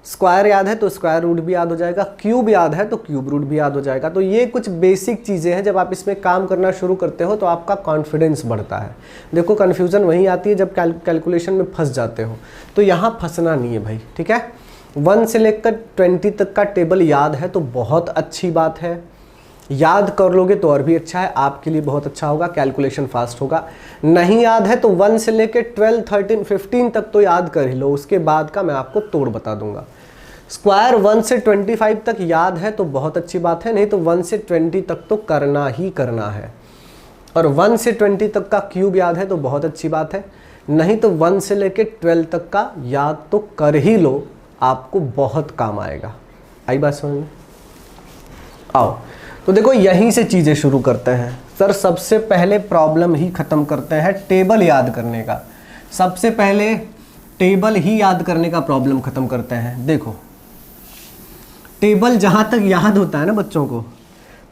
स्क्वायर याद है तो स्क्वायर रूट भी याद हो जाएगा, क्यूब याद है तो क्यूब रूट भी याद हो जाएगा। तो ये कुछ बेसिक चीज़ें हैं, जब आप इसमें काम करना शुरू करते हो तो आपका कॉन्फिडेंस बढ़ता है। देखो कन्फ्यूज़न वहीं आती है जब कैलकुलेशन में फंस जाते हो, तो यहाँ फंसना नहीं है भाई, ठीक है। 1 से लेकर 20 तक का टेबल याद है तो बहुत अच्छी बात है, याद कर लोगे तो और भी अच्छा है, आपके लिए बहुत अच्छा होगा, कैलकुलेशन फास्ट होगा। नहीं याद है तो 1 से लेकर 12, 13, 15 तक तो याद कर ही लो, उसके बाद का मैं आपको तोड़ बता दूंगा। स्क्वायर 1 से 25 तक याद है तो बहुत अच्छी बात है, नहीं तो 1 से 20 तक तो करना ही करना है। और 1 से 20 तक का क्यूब याद है तो बहुत अच्छी बात है, नहीं तो 1 से लेकर 12 तक का याद तो कर ही लो, आपको बहुत काम आएगा। आई बात समझ में? आओ तो देखो यहीं से चीज़ें शुरू करते हैं। सर सबसे पहले प्रॉब्लम ही ख़त्म करते हैं टेबल याद करने का, सबसे पहले टेबल ही याद करने का प्रॉब्लम ख़त्म करते हैं। देखो टेबल जहाँ तक याद होता है ना बच्चों को,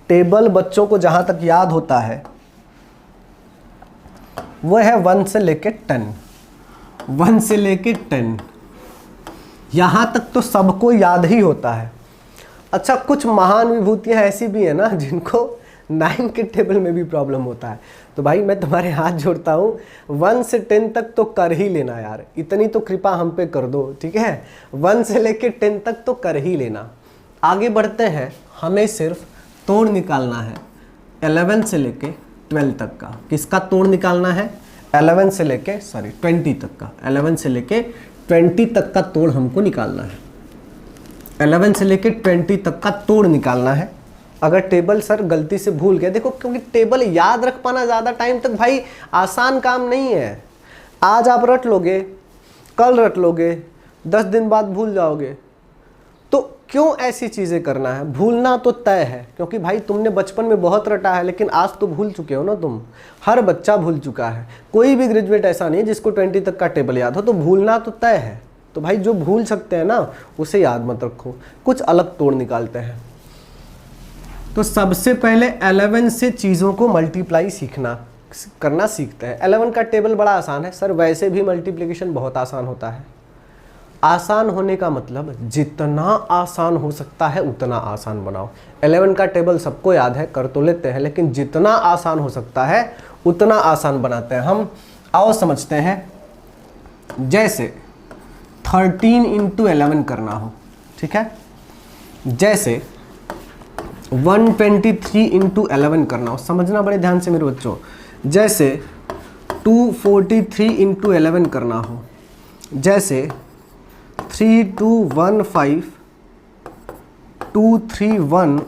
टेबल बच्चों को जहाँ तक याद होता है वो है 1 से लेके 10, 1 से लेके 10, यहाँ तक तो सबको याद ही होता है। अच्छा कुछ महान विभूतियाँ ऐसी भी है ना जिनको 9 के टेबल में भी प्रॉब्लम होता है, तो भाई मैं तुम्हारे हाथ जोड़ता हूँ 1 से 10 तक तो कर ही लेना यार, इतनी तो कृपा हम पे कर दो, ठीक है। 1 से लेके 10 तक तो कर ही लेना। आगे बढ़ते हैं, हमें सिर्फ तोड़ निकालना है 11 से लेके 12 तक का। किसका तोड़ निकालना है? 11 से लेके 20 तक का, 11 से लेके 20 तक का तोड़ हमको निकालना है। 11 से लेके 20 तक का तोड़ निकालना है। अगर टेबल सर गलती से भूल गया, देखो क्योंकि टेबल याद रख पाना ज़्यादा टाइम तक भाई आसान काम नहीं है। आज आप रट लोगे, कल रट लोगे, 10 दिन बाद भूल जाओगे, तो क्यों ऐसी चीज़ें करना है? भूलना तो तय है, क्योंकि भाई तुमने बचपन में बहुत रटा है, लेकिन आज तो भूल चुके हो ना तुम। हर बच्चा भूल चुका है, कोई भी ग्रेजुएट ऐसा नहीं है जिसको 20 तक का टेबल याद हो, तो भूलना तो तय है। तो भाई जो भूल सकते हैं ना उसे याद मत रखो, कुछ अलग तोड़ निकालते हैं। तो सबसे पहले 11 से चीज़ों को मल्टीप्लाई करना सीखते हैं। 11 का टेबल बड़ा आसान है सर, वैसे भी मल्टीप्लिकेशन बहुत आसान होता है। आसान होने का मतलब जितना आसान हो सकता है उतना आसान बनाओ। 11 का टेबल सबको याद है, कर तो लेते हैं, लेकिन जितना आसान हो सकता है उतना आसान बनाते हैं हम। आओ समझते हैं, जैसे 13 इंटू 11 करना हो, ठीक है, जैसे 123 इंटू 11 करना हो, समझना बड़े ध्यान से मेरे बच्चों, जैसे 243 इंटू 11 करना हो, जैसे 3215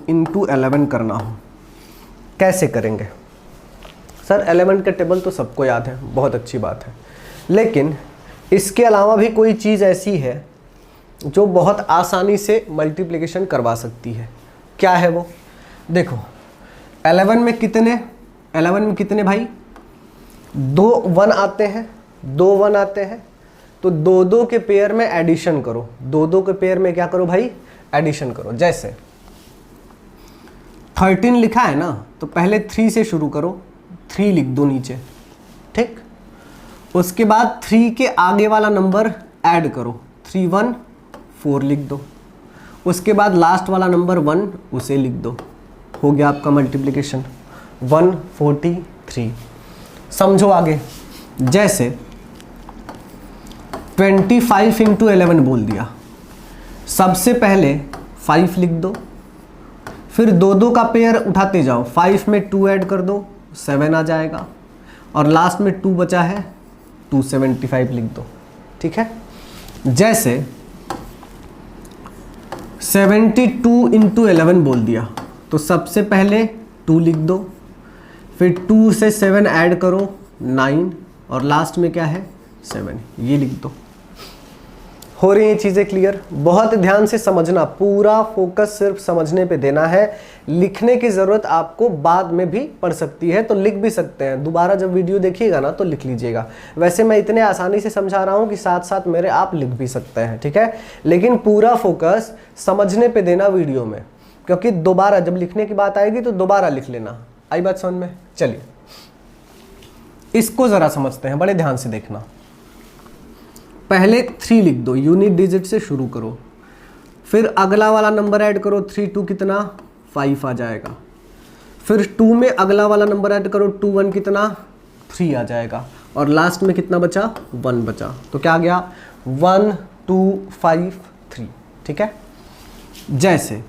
इंटू 11 करना हो। कैसे करेंगे सर? 11 का टेबल तो सबको याद है, बहुत अच्छी बात है, लेकिन इसके अलावा भी कोई चीज़ ऐसी है जो बहुत आसानी से मल्टीप्लिकेशन करवा सकती है। क्या है वो? देखो 11 में कितने भाई? 2 1 आते हैं, 2 1 आते हैं, तो 2 के पेयर में एडिशन करो। 2 के पेयर में क्या करो भाई? एडिशन करो। जैसे 13 लिखा है ना, तो पहले 3 से शुरू करो, 3 लिख दो नीचे, ठीक। उसके बाद 3 के आगे वाला नंबर ऐड करो, 3 1 4 लिख दो। उसके बाद लास्ट वाला नंबर 1 उसे लिख दो। हो गया आपका मल्टीप्लिकेशन 143। समझो आगे, जैसे 25 इंटू 11 बोल दिया, सबसे पहले 5 लिख दो, फिर 2 का पेयर उठाते जाओ, 5 में 2 ऐड कर दो, 7 आ जाएगा, और लास्ट में 2 बचा है, 275 लिख दो, ठीक है। जैसे 72 इंटू 11 बोल दिया, तो सबसे पहले 2 लिख दो, फिर 2 से 7 ऐड करो 9, और लास्ट में क्या है 7, ये लिख दो। हो रही हैं चीज़ें क्लियर? बहुत ध्यान से समझना, पूरा फोकस सिर्फ समझने पे देना है। लिखने की ज़रूरत आपको बाद में भी पड़ सकती है, तो लिख भी सकते हैं। दोबारा जब वीडियो देखिएगा ना तो लिख लीजिएगा। वैसे मैं इतने आसानी से समझा रहा हूँ कि साथ साथ मेरे आप लिख भी सकते हैं, ठीक है। लेकिन पूरा फोकस समझने पे देना वीडियो में, क्योंकि दोबारा जब लिखने की बात आएगी तो दोबारा लिख लेना। आई बात समझ में? चलिए इसको ज़रा समझते हैं, बड़े ध्यान से देखना। पहले 3 लिख दो, यूनिट डिजिट से शुरू करो, फिर अगला वाला नंबर ऐड करो, 3 2 कितना 5 आ जाएगा। फिर 2 में अगला वाला नंबर ऐड करो, 2 1 कितना 3 आ जाएगा। और लास्ट में कितना बचा 1 बचा, तो क्या आ गया 1 2 5 3, ठीक है। जैसे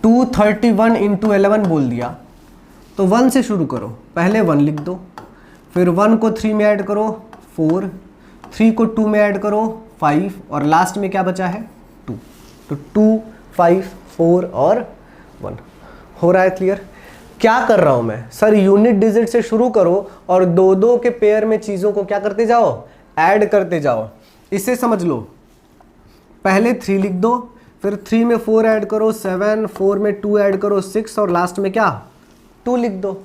231 इंटू 11 बोल दिया तो 1 से शुरू करो, पहले 1 लिख दो, फिर 1 को 3 में ऐड करो 4, 3 को 2 में ऐड करो 5 और लास्ट में क्या बचा है 2। तो 2 5 4 और 1 हो रहा है क्लियर? क्या कर रहा हूं मैं सर, यूनिट डिजिट से शुरू करो और 2-2 के पेयर में चीज़ों को क्या करते जाओ, ऐड करते जाओ। इसे समझ लो, पहले 3 लिख दो, फिर 3 में 4 ऐड करो 7, 4 में 2 ऐड करो 6 और लास्ट में क्या 2 लिख दो।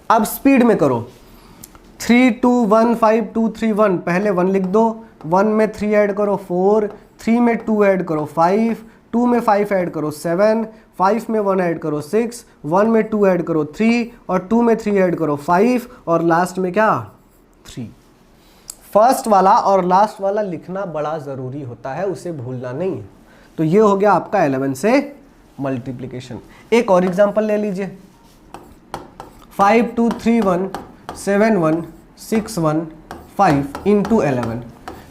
अब स्पीड में करो, 3 2 1 5 2 3 1, पहले 1 लिख दो, 1 में 3 ऐड करो 4, 3 में 2 ऐड करो 5, 2 में 5 ऐड करो 7, 5 में 1 ऐड करो 6, 1 में 2 ऐड करो 3 और 2 में 3 ऐड करो 5 और लास्ट में क्या 3। फर्स्ट वाला और लास्ट वाला लिखना बड़ा ज़रूरी होता है, उसे भूलना नहीं है। तो ये हो गया आपका 11 से मल्टीप्लिकेशन। एक और एग्जांपल ले लीजिए, 5 2 3 1 7 1 6 1 5 इंटू 11।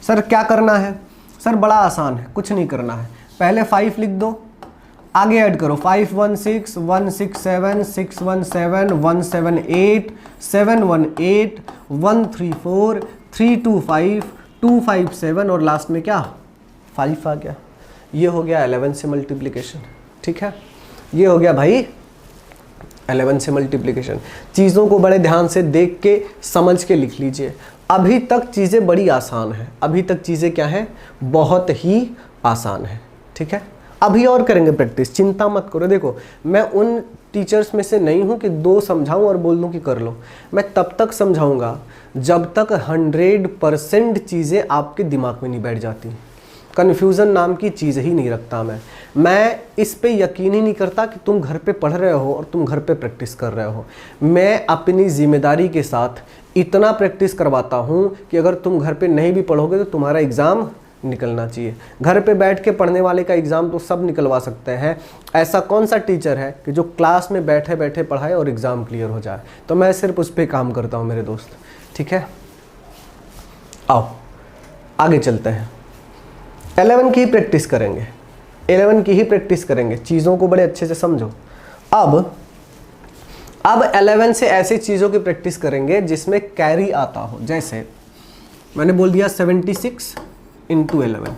सर क्या करना है? सर बड़ा आसान है, कुछ नहीं करना है, पहले 5 लिख दो, आगे ऐड करो 5 1 6 1 6 7 6 1 7 1 7 8 7 1 8 1 3 4 3 2 5 2 5 7 और लास्ट में क्या 5 आ गया। ये हो गया 11 से मल्टीप्लिकेशन, ठीक है। ये हो गया भाई 11 से मल्टीप्लिकेशन। चीज़ों को बड़े ध्यान से देख के समझ के लिख लीजिए। अभी तक चीज़ें बड़ी आसान हैं, अभी तक चीज़ें क्या हैं, बहुत ही आसान है, ठीक है। अभी और करेंगे प्रैक्टिस, चिंता मत करो। देखो मैं उन टीचर्स में से नहीं हूँ कि 2 समझाऊँ और बोल दूँ कि कर लो। मैं तब तक समझाऊँगा जब तक 100% चीज़ें आपके दिमाग में नहीं बैठ जाती। कन्फ्यूज़न नाम की चीज़ ही नहीं रखता मैं इस पे यकीन ही नहीं करता कि तुम घर पे पढ़ रहे हो और तुम घर पे प्रैक्टिस कर रहे हो। मैं अपनी जिम्मेदारी के साथ इतना प्रैक्टिस करवाता हूँ कि अगर तुम घर पे नहीं भी पढ़ोगे तो तुम्हारा एग्ज़ाम निकलना चाहिए। घर पे बैठ के पढ़ने वाले का एग्ज़ाम तो सब निकलवा सकते हैं, ऐसा कौन सा टीचर है कि जो क्लास में बैठे बैठे पढ़ाए और एग्ज़ाम क्लियर हो जाए। तो मैं सिर्फ उस पर काम करता हूँ मेरे दोस्त, ठीक है। आओ आगे चलते हैं, 11 की ही प्रैक्टिस करेंगे, 11 की ही प्रैक्टिस करेंगे। चीज़ों को बड़े अच्छे से समझो। अब 11 से ऐसी चीज़ों की प्रैक्टिस करेंगे जिसमें कैरी आता हो। जैसे मैंने बोल दिया 76 इंटू 11,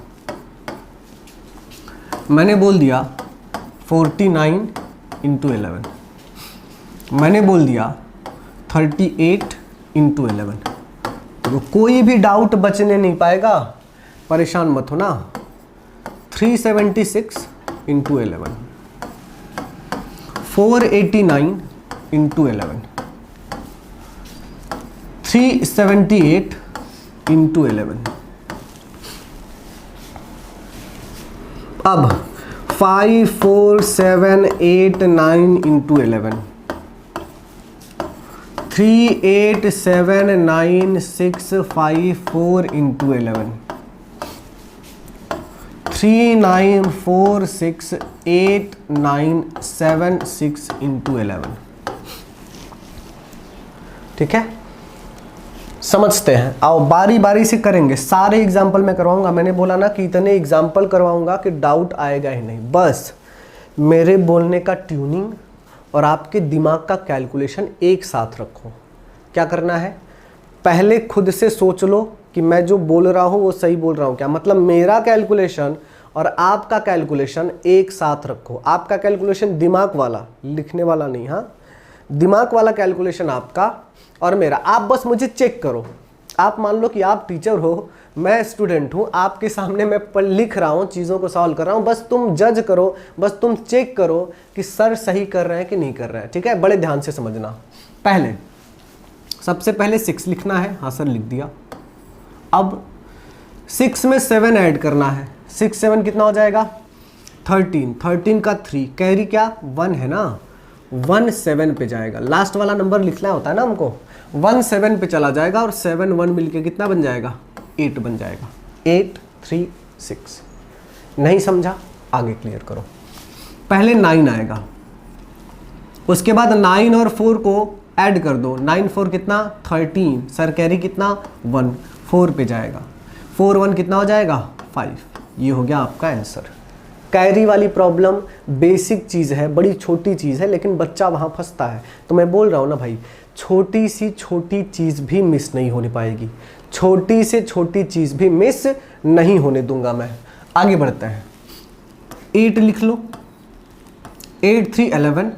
मैंने बोल दिया 49 इंटू 11, मैंने बोल दिया 38 इंटू 11। तो कोई भी डाउट बचने नहीं पाएगा, परेशान मत हो ना। 376 इंटू 11, 489 इंटू 11, 378 इंटू 11। अब 5 4 7 8 9 इंटू 11, 3 8 7 9 6 5 4 इंटू 11, 3 9 4 6 8 9 7 6 इंटू 11, ठीक है। समझते हैं, आओ बारी बारी से करेंगे। सारे एग्जाम्पल मैं करवाऊंगा, मैंने बोला ना कि इतने एग्जाम्पल करवाऊंगा कि डाउट आएगा ही नहीं। बस मेरे बोलने का ट्यूनिंग और आपके दिमाग का कैलकुलेशन एक साथ रखो। क्या करना है, पहले खुद से सोच लो कि मैं जो बोल रहा हूँ वो सही बोल रहा हूँ क्या, मतलब मेरा कैलकुलेशन और आपका कैलकुलेशन एक साथ रखो। आपका कैलकुलेशन दिमाग वाला, लिखने वाला नहीं, हाँ, दिमाग वाला कैलकुलेशन आपका और मेरा। आप बस मुझे चेक करो आप मान लो कि आप टीचर हो, मैं स्टूडेंट हूँ, आपके सामने मैं लिख रहा हूँ, चीज़ों को सॉल्व कर रहा हूँ, बस तुम जज करो, बस तुम चेक करो कि सर सही कर रहे हैं कि नहीं कर रहे हैं। ठीक है, बड़े ध्यान से समझना। पहले सबसे पहले 6 लिखना है। हाँ सर लिख दिया। अब 6 में 7 ऐड करना है। 6 7 कितना हो जाएगा? 13। 13 का 3 कैरी क्या 1 है ना, 1 7 पे जाएगा। लास्ट वाला नंबर लिखना होता है ना हमको, 1 7 पे चला जाएगा और 7 1 मिलके कितना बन जाएगा? 8 बन जाएगा। 8 3 6। नहीं समझा? आगे क्लियर करो। पहले 9 आएगा, उसके बाद 9 और 4 को ऐड कर दो। 9 4 कितना? 13। सर कैरी कितना? 1। 4 पे जाएगा। 4 1 कितना हो जाएगा? 5। ये हो गया आपका आंसर। कैरी वाली प्रॉब्लम बेसिक चीज़ है, बड़ी छोटी चीज़ है, लेकिन बच्चा वहाँ फंसता है। तो मैं बोल रहा हूँ ना भाई, छोटी सी छोटी चीज़ भी मिस नहीं होने पाएगी, छोटी से छोटी चीज़ भी मिस नहीं होने दूंगा मैं। आगे बढ़ते हैं। 8 लिख लो। 8 3 11।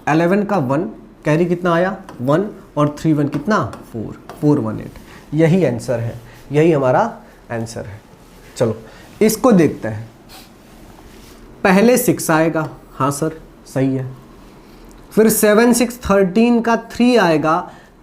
11 का 1 कैरी कितना आया? 1 और 3 1 कितना? 4। 4 1 8। यही आंसर है, यही हमारा आंसर है। चलो इसको देखते हैं। पहले 6 आएगा। हाँ सर सही है। फिर 7 6 13 का 3 आएगा।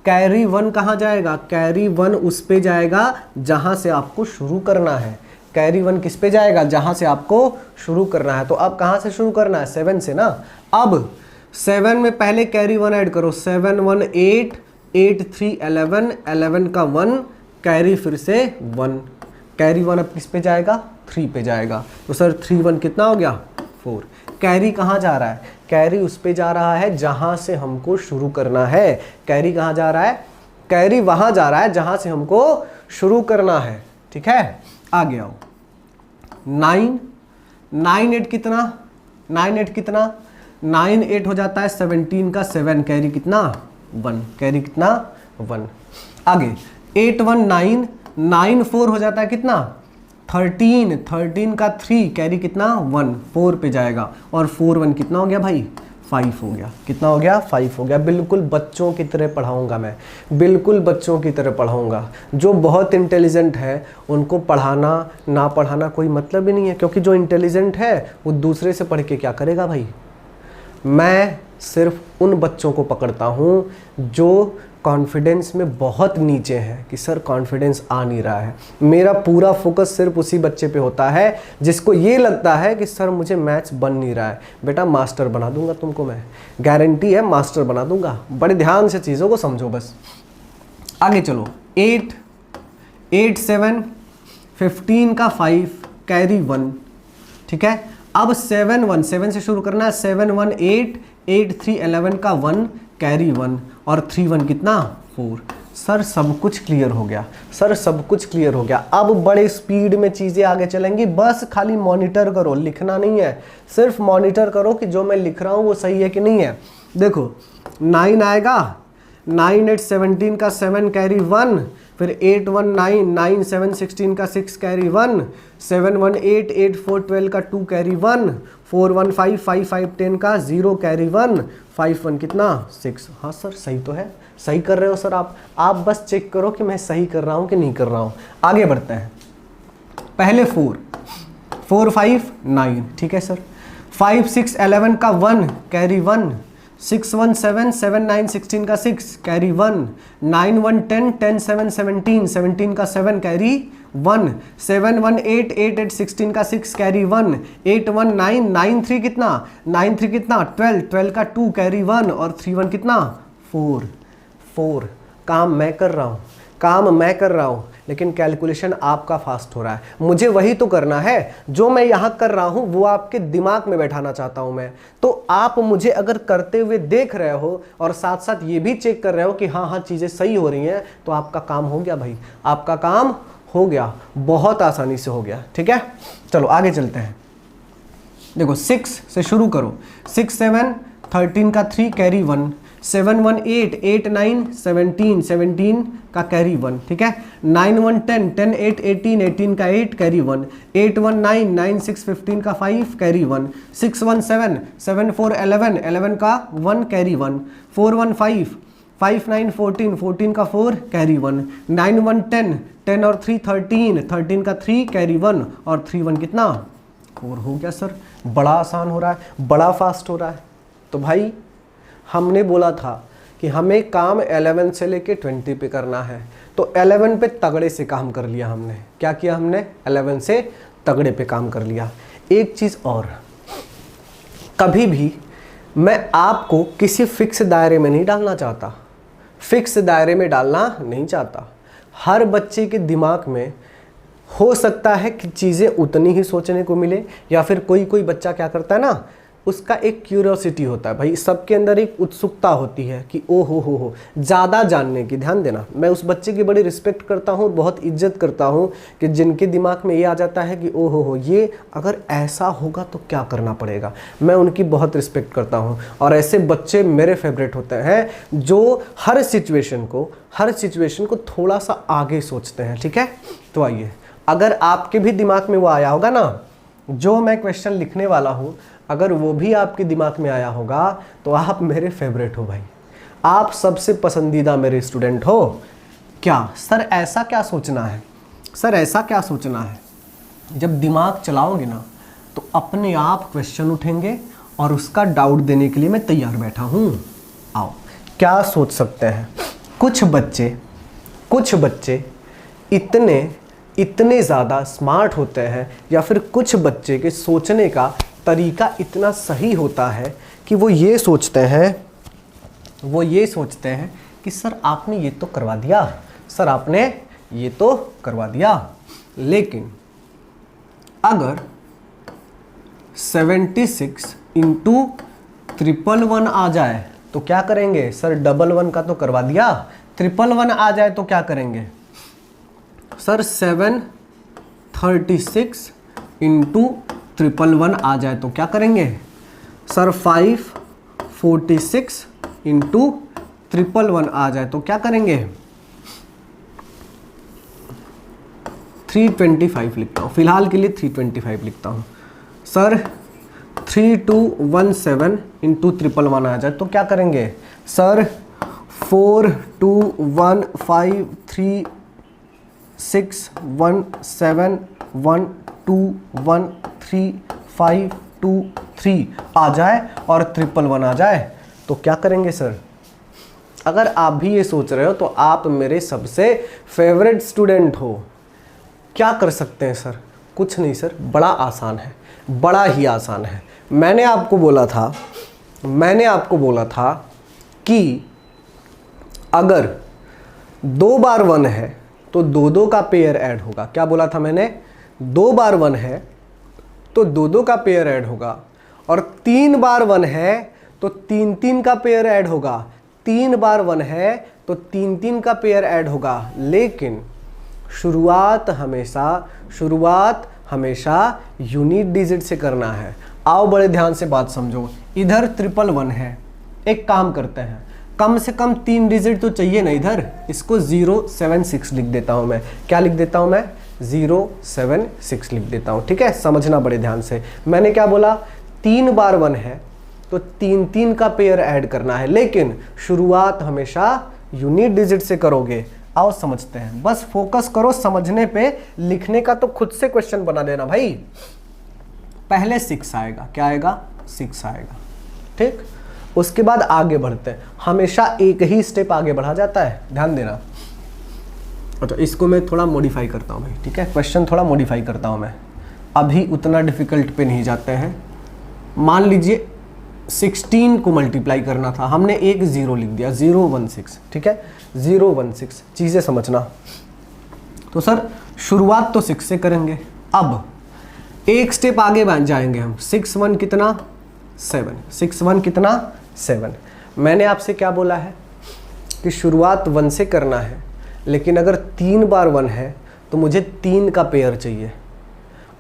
कैरी 1 कहाँ जाएगा? कैरी 1 उस पे जाएगा जहाँ से आपको शुरू करना है। कैरी 1 किस पे जाएगा? जहाँ से आपको शुरू करना है। तो अब कहाँ से शुरू करना है? 7 से ना। अब 7 में पहले कैरी 1 ऐड करो। 7 1 8, 8 3 11, 11 का 1 कैरी फिर से 1। कैरी 1 अब किस पे जाएगा? 3 पे जाएगा। तो सर 3 1 कितना हो गया? 4। कैरी कहाँ जा रहा है? कैरी उस पे जा रहा है जहाँ से हमको शुरू करना है। कैरी कहाँ जा रहा है? कैरी वहाँ जा रहा है जहाँ से हमको शुरू करना है। ठीक है, आगे आओ। 9 9 8 कितना? 9 8 कितना? 9 8 हो जाता है 17 का 7 कैरी कितना? 1। कैरी कितना? 1। आगे 8 1 9 9 4 हो जाता है कितना? 13 13 का 3 कैरी कितना? 1। 4 पे जाएगा और 4 1 कितना हो गया भाई? 5 हो गया। कितना हो गया? 5 हो गया। बिल्कुल बच्चों की तरह पढ़ाऊंगा मैं, बिल्कुल बच्चों की तरह पढ़ाऊंगा। जो बहुत इंटेलिजेंट है उनको पढ़ाना ना पढ़ाना कोई मतलब ही नहीं है, क्योंकि जो इंटेलिजेंट है वो दूसरे से पढ़ के क्या करेगा भाई। मैं सिर्फ उन बच्चों को पकड़ता हूँ जो कॉन्फिडेंस में बहुत नीचे है कि सर कॉन्फिडेंस आ नहीं रहा है। मेरा पूरा फोकस सिर्फ उसी बच्चे पे होता है जिसको ये लगता है कि सर मुझे मैथ्स बन नहीं रहा है। बेटा मास्टर बना दूंगा तुमको, मैं गारंटी है मास्टर बना दूंगा। बड़े ध्यान से चीज़ों को समझो बस। आगे चलो। 8 8 7 15 का 5 कैरी 1। ठीक है, अब 7 1 7 से शुरू करना है। 7 1 8 8 3 11 का 1 कैरी 1 और 3 1 कितना? 4। सर सब कुछ क्लियर हो गया, सर सब कुछ क्लियर हो गया। अब बड़े स्पीड में चीज़ें आगे चलेंगी, बस खाली मॉनिटर करो, लिखना नहीं है। सिर्फ मॉनिटर करो कि जो मैं लिख रहा हूँ वो सही है कि नहीं है। देखो 9 आएगा। 9 8 17 का 7 कैरी 1। फिर 8 1 9 9 7 16 का 6 कैरी 1। 7 1 8 8 4 12 का 2 कैरी 1। 4 1 5 5 5 10 का 0 कैरी 1। 5 1 कितना? 6। हाँ सर सही तो है, सही कर रहे हो सर आप बस चेक करो कि मैं सही कर रहा हूँ कि नहीं कर रहा हूँ। आगे बढ़ते हैं। पहले 4 4 5 9। ठीक है सर। 5 6 11 का 1 कैरी 1। 6 1 7 7 9 16 का 6 कैरी 1। 9 1 10 10 7 17 17 का 7 कैरी 1। 7 1 8 8 8 16 का 6 कैरी 1। 8 1 9 9 3 कितना? 9 3 कितना? 12 12 का 2 कैरी 1 और 3 1 कितना? 4 4। काम मैं कर रहा हूँ, काम मैं कर रहा हूँ, लेकिन कैलकुलेशन आपका फास्ट हो रहा है। मुझे वही तो करना है जो मैं यहाँ कर रहा हूँ, वो आपके दिमाग में बैठाना चाहता हूँ मैं। तो आप मुझे अगर करते हुए देख रहे हो और साथ साथ ये भी चेक कर रहे हो कि हाँ हाँ चीज़ें सही हो रही हैं, तो आपका काम हो गया भाई, आपका काम हो गया, बहुत आसानी से हो गया। ठीक है, चलो आगे चलते हैं। देखो 6 से शुरू करो। 6 7 13 का 3 कैरी 1। 7 1 8 8 9 17 17 का कैरी 1। ठीक है। 9 1 10 10 8 18 18 का 8 कैरी 1। 8 1 9 9 6 15 का 5 कैरी 1। 6 1 7 7 4 11 11 का 1 कैरी 1। 4 1 5 5 9 14, 14 का 4 कैरी 1, 9 1 10, 10 और 3 13, 13 का 3 कैरी 1 और 3 1 कितना 4 हो गया सर। बड़ा आसान हो रहा है, बड़ा फास्ट हो रहा है। तो भाई हमने बोला था कि हमें काम 11 से लेके 20 पे करना है, तो 11 पे तगड़े से काम कर लिया हमने। क्या किया हमने? 11 से तगड़े पे काम कर लिया। एक चीज़ और, कभी भी मैं आपको किसी फिक्स दायरे में नहीं डालना चाहता, फिक्स दायरे में डालना नहीं चाहता। हर बच्चे के दिमाग में हो सकता है कि चीज़ें उतनी ही सोचने को मिले, या फिर कोई कोई बच्चा क्या करता है ना, उसका एक क्यूरियोसिटी होता है। भाई सबके अंदर एक उत्सुकता होती है कि ओ हो ज़्यादा जानने की। ध्यान देना, मैं उस बच्चे की बड़ी रिस्पेक्ट करता हूँ, बहुत इज्जत करता हूँ कि जिनके दिमाग में ये आ जाता है कि ओ हो ये अगर ऐसा होगा तो क्या करना पड़ेगा। मैं उनकी बहुत रिस्पेक्ट करता हूँ, और ऐसे बच्चे मेरे फेवरेट होते हैं जो हर सिचुएशन को थोड़ा सा आगे सोचते हैं। ठीक है, तो आइए, अगर आपके भी दिमाग में वो आया होगा ना, जो मैं क्वेश्चन लिखने वाला हूँ, अगर वो भी आपके दिमाग में आया होगा तो आप मेरे फेवरेट हो भाई, आप सबसे पसंदीदा मेरे स्टूडेंट हो। क्या सर ऐसा क्या सोचना है? सर ऐसा क्या सोचना है? जब दिमाग चलाओगे ना तो अपने आप क्वेश्चन उठेंगे, और उसका डाउट देने के लिए मैं तैयार बैठा हूँ। आओ, क्या सोच सकते हैं? कुछ बच्चे इतने ज़्यादा स्मार्ट होते हैं, या फिर कुछ बच्चे के सोचने का तरीका इतना सही होता है कि वो ये सोचते हैं कि सर आपने ये तो करवा दिया, सर आपने ये तो करवा दिया। लेकिन अगर 76 इंटू 111 आ जाए तो क्या करेंगे? सर 11 का तो करवा दिया, 111 आ जाए तो क्या करेंगे? सर 736 इंटू 111 आ जाए तो क्या करेंगे? सर 546 इंटू 111 आ जाए तो क्या करेंगे? 325 लिखता हूँ, फिलहाल के लिए 325 लिखता हूँ। सर 3217 इंटू 111 आ जाए तो क्या करेंगे? सर 4215361712135223 आ जाए और 111 आ जाए तो क्या करेंगे सर? अगर आप भी ये सोच रहे हो तो आप मेरे सबसे फेवरेट स्टूडेंट हो। क्या कर सकते हैं सर? कुछ नहीं सर, बड़ा आसान है, बड़ा ही आसान है। मैंने आपको बोला था कि अगर 2 बार 1 है तो 2 का पेयर ऐड होगा। क्या बोला था मैंने? 2 बार 1 है तो 2 का पेयर ऐड होगा, और 3 बार 1 है तो 3 का पेयर ऐड होगा। 3 बार 1 है तो 3 का पेयर ऐड होगा। लेकिन शुरुआत हमेशा यूनिट डिजिट से करना है। आओ बड़े ध्यान से बात समझो। इधर 111 है, एक काम करते हैं, कम से कम 3 डिजिट तो चाहिए ना इधर। इसको 076 लिख देता हूं मैं। क्या लिख देता हूं मैं? 076 लिख देता हूं। ठीक है, समझना बड़े ध्यान से। मैंने क्या बोला? 3 बार 1 है तो 3 का पेयर ऐड करना है, लेकिन शुरुआत हमेशा यूनिट डिजिट से करोगे। आओ समझते हैं, बस फोकस करो समझने पे। लिखने का तो खुद से क्वेश्चन बना देना भाई। पहले 6 आएगा। क्या आएगा? 6 आएगा। ठीक, उसके बाद आगे बढ़ते हैं। हमेशा एक ही स्टेप आगे बढ़ा जाता है, ध्यान देना। तो इसको मैं थोड़ा मॉडिफाई करता हूँ भाई। ठीक है, क्वेश्चन थोड़ा मॉडिफाई करता हूँ मैं। अभी उतना डिफिकल्ट पे नहीं जाते हैं। मान लीजिए 16 को मल्टीप्लाई करना था, हमने एक 0 लिख दिया, 016। ठीक है, 016। चीज़ें समझना। तो सर शुरुआत तो 6 से करेंगे। अब एक स्टेप आगे जाएंगे हम। 6 1 कितना? 7। 6 1 कितना? 7। मैंने आपसे क्या बोला है कि शुरुआत 1 से करना है, लेकिन अगर 3 बार 1 है तो मुझे 3 का पेयर चाहिए।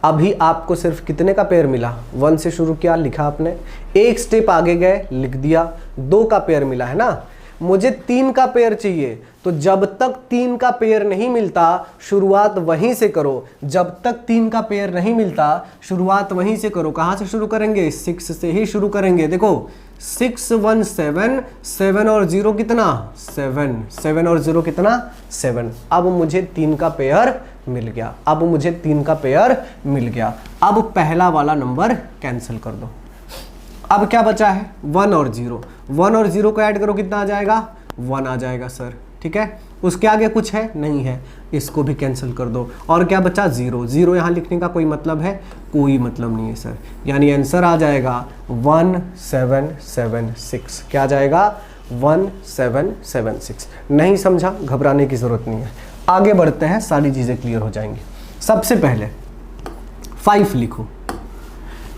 अभी आपको सिर्फ कितने का पेयर मिला? 1 से शुरू किया, लिखा आपने, एक स्टेप आगे गए, लिख दिया, 2 का पेयर मिला है ना। मुझे 3 का पेयर चाहिए, तो जब तक 3 का पेयर नहीं मिलता शुरुआत वहीं से करो। जब तक 3 का पेयर नहीं मिलता शुरुआत वहीं से करो। कहाँ से शुरू करेंगे? 6 से ही शुरू करेंगे। देखो 6 1 7, 7 और 0 कितना 7, 7 और 0 कितना 7। अब मुझे 3 का पेयर मिल गया, अब मुझे 3 का पेयर मिल गया। अब पहला वाला नंबर कैंसिल कर दो। अब क्या बचा है 1 और 0, 1 और 0 को ऐड करो कितना आ जाएगा 1 आ जाएगा सर, ठीक है। उसके आगे कुछ है नहीं है, इसको भी कैंसिल कर दो। और क्या बचा 0, 0 यहाँ लिखने का कोई मतलब है, कोई मतलब नहीं है सर। यानी आंसर आ जाएगा 1776। क्या आ जाएगा 1776। नहीं समझा, घबराने की जरूरत नहीं है। आगे बढ़ते हैं, सारी चीजें क्लियर हो जाएंगी। सबसे पहले 5 लिखो,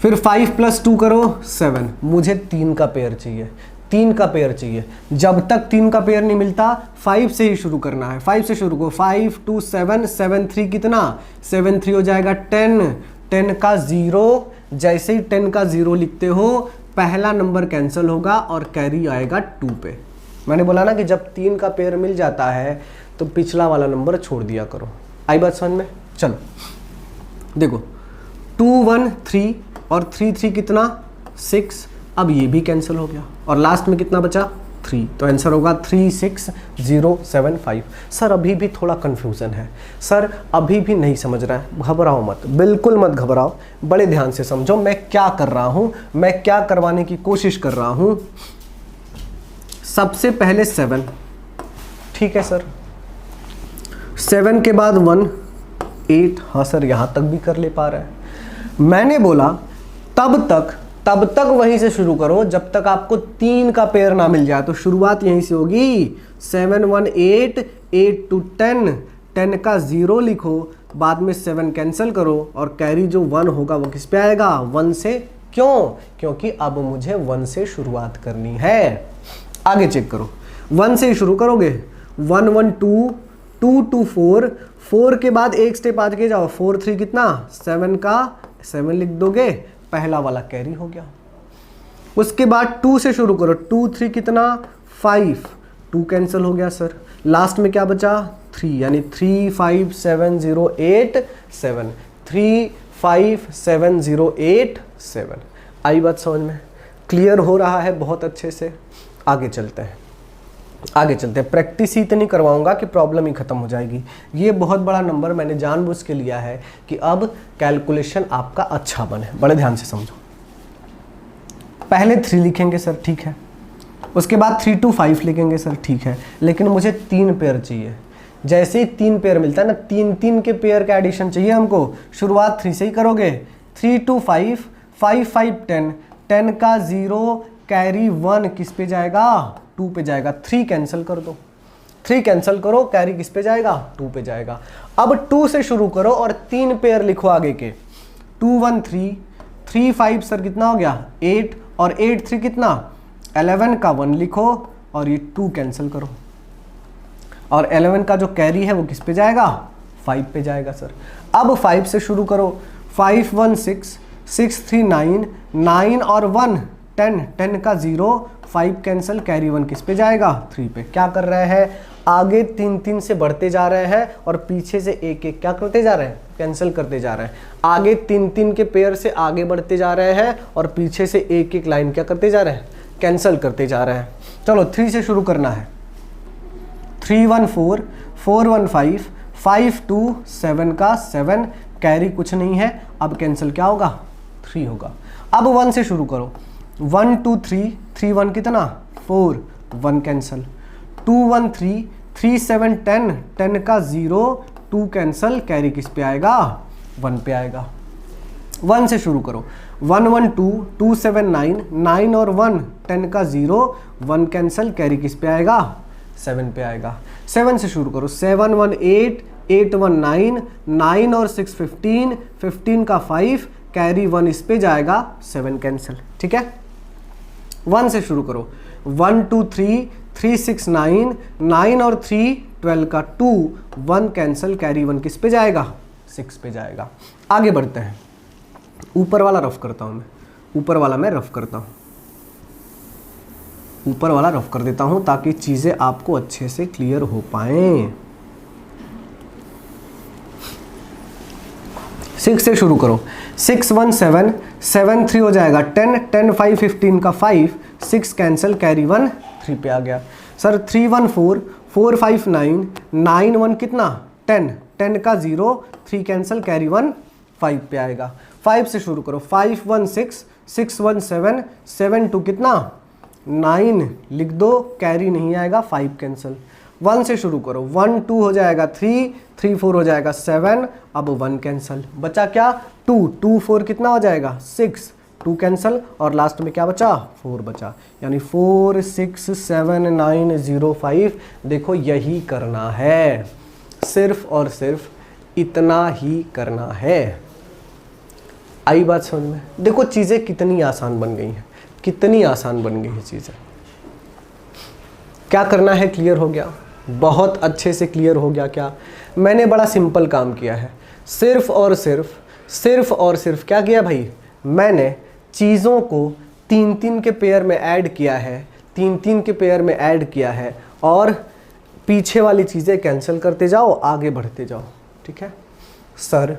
फिर 5 + 2 करो 7। मुझे 3 का पेयर चाहिए, 3 का पेयर चाहिए। जब तक 3 का पेयर नहीं मिलता 5 से ही शुरू करना है। 5 से शुरू करो, 5 2 7, 7 3 कितना 7 3 हो जाएगा 10, 10 का 0। जैसे ही 10 का 0 लिखते हो पहला नंबर कैंसिल होगा और कैरी आएगा 2 पे। मैंने बोला ना कि जब 3 का पेयर मिल जाता है तो पिछला वाला नंबर छोड़ दिया करो। आई बात समझ में? चलो देखो 2 1 3 और 3 3 कितना 6। अब ये भी कैंसिल हो गया और लास्ट में कितना बचा 3, तो आंसर होगा 36075। सर अभी भी थोड़ा कंफ्यूजन है, सर अभी भी नहीं समझ रहा है, घबराओ मत, बिल्कुल मत घबराओ, बड़े ध्यान से समझो मैं क्या कर रहा हूं, मैं क्या करवाने की कोशिश कर रहा हूं। सबसे पहले 7, ठीक है सर, 7 के बाद 1 8। हाँ सर यहां तक भी कर ले पा रहा है। मैंने बोला तब तक वहीं से शुरू करो जब तक आपको 3 का पेयर ना मिल जाए। तो शुरुआत यहीं से होगी 7 1 8, 8 2 10, 10 का 0 लिखो, बाद में 7 कैंसिल करो और कैरी जो 1 होगा वो किस पे आएगा 1 से। क्यों? क्योंकि अब मुझे 1 से शुरुआत करनी है। आगे चेक करो, 1 से ही शुरू करोगे, 1 1 2, 2 2 4, 4 के बाद एक स्टेप आगे जाओ, 4 3 कितना 7 का 7 लिख दोगे, पहला वाला कैरी हो गया। उसके बाद 2 से शुरू करो, 2 3 कितना 5, 2 कैंसिल हो गया सर। लास्ट में क्या बचा 3, यानी 3 5 7 0 8 7, 3 5 7 0 8 7। आई बात समझ में? क्लियर हो रहा है बहुत अच्छे से। आगे चलते हैं, आगे चलते हैं। प्रैक्टिस ही इतनी करवाऊंगा कि प्रॉब्लम ही खत्म हो जाएगी। ये बहुत बड़ा नंबर मैंने जानबूझ के लिया है कि अब कैलकुलेशन आपका अच्छा बने। बड़े ध्यान से समझो। पहले 3 लिखेंगे सर, ठीक है, उसके बाद 3 2 5 लिखेंगे सर, ठीक है, लेकिन मुझे 3 पेयर चाहिए। जैसे ही 3 पेयर मिलता है ना, 3 के पेयर का एडिशन चाहिए हमको। शुरुआत 3 से ही करोगे, 3 2 5, 5 5 10, 10 का 0 कैरी 1 किस पे जाएगा 2 पे जाएगा। 3 कैंसिल कर दो, 3 कैंसिल करो, कैरी किस पे जाएगा 2 पे जाएगा। अब 2 से शुरू करो और 3 पेयर लिखो आगे के, 2 1 3, 3 5 सर कितना हो गया 8, और 8 3 कितना 11 का 1 लिखो और ये 2 कैंसिल करो, और 11 का जो कैरी है वो किस पे जाएगा 5 पे जाएगा सर। अब 5 से शुरू करो, 5 1 6, 6 3 9, 9 और 1 10, 10 का 0, 5 कैंसिल, कैरी 1 किस पे जाएगा 3 पे। क्या कर रहे हैं, आगे 3 3 से बढ़ते जा रहे हैं और पीछे से एक एक क्या करते जा रहे हैं कैंसिल करते जा रहे हैं। आगे 3 3 के पेयर से आगे बढ़ते जा रहे हैं और पीछे से एक एक लाइन क्या करते जा रहे हैं कैंसिल करते जा रहे हैं। चलो 3 से शुरू करना है, 3 1 4, 4 1 5, 5 2 7 का 7, कैरी कुछ नहीं है, अब कैंसिल क्या होगा 3 होगा। अब 1 से शुरू करो, 1 2 3, 3 1 कितना 4, 1 कैंसिल, 2 1 3, 3 7 10, 10 का 0, 2 कैंसिल, कैरी किस पे आएगा 1 पे आएगा। 1 से शुरू करो, 1 1 2, 2 7 9, 9 और 1, 10 का 0, 1 कैंसिल, कैरी किस पे आएगा 7 पे आएगा। 7 से शुरू करो, 7 1 8, 8 1 9, 9 और 6 15, 15 का 5, कैरी 1 इस पे जाएगा, 7 कैंसिल, ठीक है। 1 से शुरू करो, 1 2 3, 3 6 9, 9 और 3 12 का 2, 1 कैंसिल, कैरी 1 किस पे जाएगा 6 पे जाएगा। आगे बढ़ते हैं, ऊपर वाला रफ करता हूं मैं, ऊपर वाला मैं रफ करता हूं, ऊपर वाला रफ कर देता हूं ताकि चीजें आपको अच्छे से क्लियर हो पाए। 6 से शुरू करो, 6 1 7, 7 3 हो जाएगा 10, 10 5 15 का 5, 6 कैंसिल, कैरी 1 3 पे आ गया। सर 3 1 4, 4 5 9, 9 1 कितना 10, 10 का 0, 3 कैंसिल, कैरी 1 5 पे आएगा। 5 से शुरू करो, 5 1 6, 6 1 7, 7 2 कितना 9 लिख दो, कैरी नहीं आएगा, 5 कैंसिल। 1 से शुरू करो, 1 2 हो जाएगा 3, 3 4 हो जाएगा 7, अब 1 कैंसिल, बचा क्या 2, 2 4 कितना हो जाएगा 6, 2 कैंसिल, और लास्ट में क्या बचा 4 बचा, यानी 4 6 7 9 0 5। देखो यही करना है, सिर्फ और सिर्फ इतना ही करना है। आई बात समझ में? देखो चीज़ें कितनी आसान बन गई हैं, कितनी आसान बन गई है चीज़ें। क्या करना है क्लियर हो गया, बहुत अच्छे से क्लियर हो गया। क्या मैंने बड़ा सिंपल काम किया है, सिर्फ और सिर्फ क्या किया भाई, मैंने चीज़ों को 3-3 के पेयर में ऐड किया है, 3-3 के पेयर में ऐड किया है, और पीछे वाली चीज़ें कैंसिल करते जाओ, आगे बढ़ते जाओ। ठीक है सर,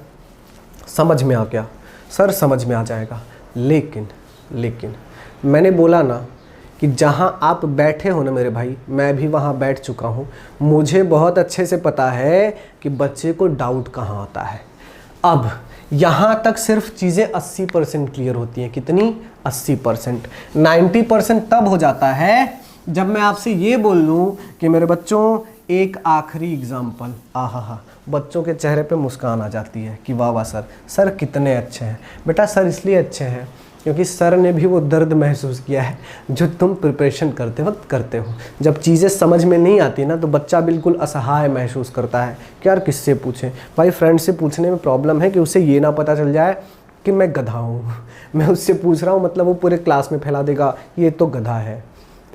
समझ में आ गया सर, समझ में आ जाएगा। लेकिन मैंने बोला ना कि जहाँ आप बैठे हो ना मेरे भाई, मैं भी वहाँ बैठ चुका हूँ, मुझे बहुत अच्छे से पता है कि बच्चे को डाउट कहाँ आता है। अब यहाँ तक सिर्फ चीज़ें 80% क्लियर होती हैं। कितनी? 80%। 90% तब हो जाता है जब मैं आपसे ये बोल लूँ कि मेरे बच्चों एक आखिरी एग्जाम्पल, आहा, बच्चों के चेहरे पे मुस्कान आ जाती है कि वाह वाह सर कितने अच्छे हैं। बेटा सर इसलिए अच्छे हैं क्योंकि सर ने भी वो दर्द महसूस किया है जो तुम प्रिपरेशन करते वक्त करते हो। जब चीज़ें समझ में नहीं आती ना तो बच्चा बिल्कुल असहाय महसूस करता है कि यार किससे पूछें। भाई फ्रेंड से पूछने में प्रॉब्लम है कि उसे ये ना पता चल जाए कि मैं गधा हूँ, मैं उससे पूछ रहा हूँ मतलब वो पूरे क्लास में फैला देगा ये तो गधा है।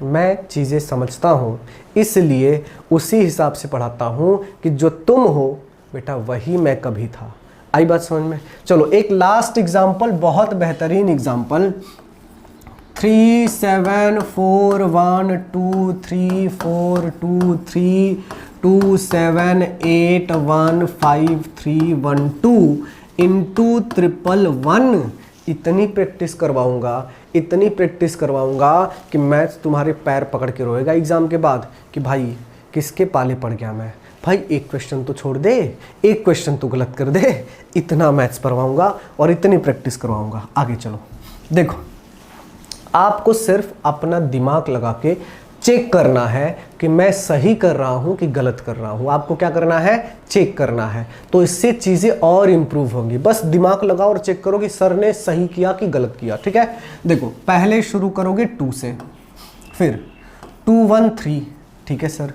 मैं चीज़ें समझता हूँ इसलिए उसी हिसाब से पढ़ाता हूँ कि जो तुम हो बेटा वही मैं कभी था। आई बात समझ में? चलो एक लास्ट एग्जाम्पल, बहुत बेहतरीन एग्जाम्पल, 3 7 4 1 2 3 4 2 3 2 7 8 1 5 3 1 2 इंटू 111। इतनी प्रैक्टिस करवाऊंगा कि मैथ्स तुम्हारे पैर पकड़ के रोएगा एग्जाम के बाद कि भाई किसके पाले पड़ गया मैं, भाई एक क्वेश्चन तो छोड़ दे, एक क्वेश्चन तो गलत कर दे। इतना मैथ्स पढ़वाऊंगा और इतनी प्रैक्टिस करवाऊंगा। आगे चलो, देखो आपको सिर्फ अपना दिमाग लगा के चेक करना है कि मैं सही कर रहा हूं कि गलत कर रहा हूं। आपको क्या करना है? चेक करना है। तो इससे चीज़ें और इम्प्रूव होंगी। बस दिमाग लगाओ और चेक करो कि सर ने सही किया कि गलत किया। ठीक है, देखो पहले शुरू करोगे 2 से, फिर 2 1 3। ठीक है सर,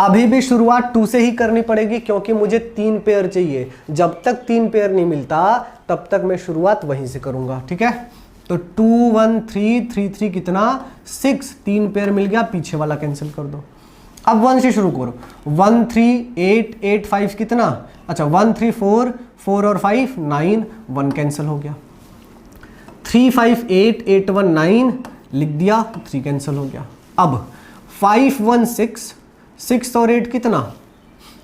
अभी भी शुरुआत 2 से ही करनी पड़ेगी क्योंकि मुझे 3 पेयर चाहिए। जब तक 3 पेयर नहीं मिलता तब तक मैं शुरुआत वहीं से करूंगा। ठीक है, तो 2 1 3 3 3 कितना 6, 3 पेयर मिल गया, पीछे वाला कैंसिल कर दो। अब 1 से शुरू करो, 1 3 8 8 5 कितना, अच्छा 1 3 4 4 और 5 9, 1 कैंसिल हो गया। 3 5 8 8 1 9 लिख दिया, 3 कैंसिल हो गया। अब 5 1 6 6 और 8 कितना,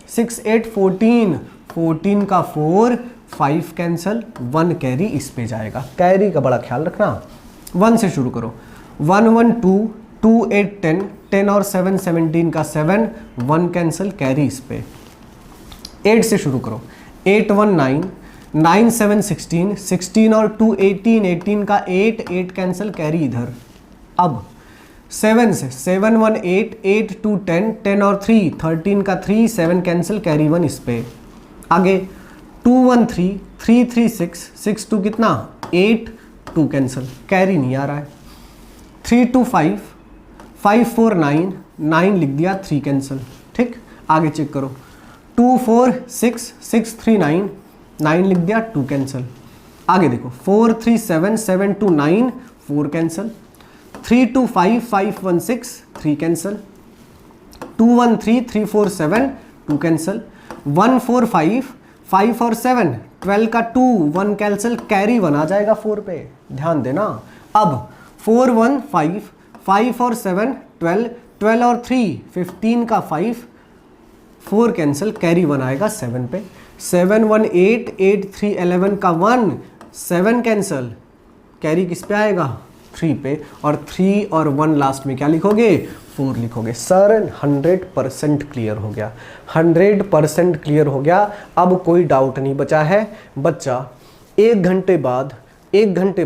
6 8 14, 14 का 4, 5 कैंसिल, 1 कैरी इस पे जाएगा। कैरी का बड़ा ख्याल रखना। 1 से शुरू करो, 1 1 2 2 8 10, 10 और 7 17 का 7, 1 कैंसिल, कैरी इस पे। 8 से शुरू करो, 8 1 9 9 7 16, 16 और 2 18, 18 का 8, 8 कैंसिल, कैरी इधर। अब 7 से 7 1 8 8 2 10, 10 और 3 13 का 3, 7 कैंसिल, कैरी 1 इस पे। आगे 2 1 3 3 3 6 6 2 कितना 8, 2 कैंसिल, कैरी नहीं आ रहा है। 3 2 5 5 4 9 9 लिख दिया, 3 कैंसिल। ठीक, आगे चेक करो, 2 4 6 6 3 9 9 लिख दिया, 2 कैंसिल। आगे देखो 4 3 7 7 2 9, 4 कैंसिल। 3 2 5 5 1 6, 3 कैंसिल। 2 1 3 3 4 7, 2 कैंसिल। 1 4 5 5 और 7 12 का 2, 1 कैंसिल, कैरी 1 आ जाएगा 4 पे, ध्यान देना। अब 4 1 5 5 और 7 12, 12 और 3 15 का 5, 4 कैंसिल, कैरी 1 आएगा 7 पे। 7 1 8, 8 3 11 का 1, 7 कैंसल, कैरी किस पे आएगा 3 पे, और 3 और 1 लास्ट में क्या लिखोगे 4 लिखोगे। सर 100% क्लियर हो गया, 100% क्लियर हो गया। अब कोई डाउट नहीं बचा है। बच्चा 1 घंटे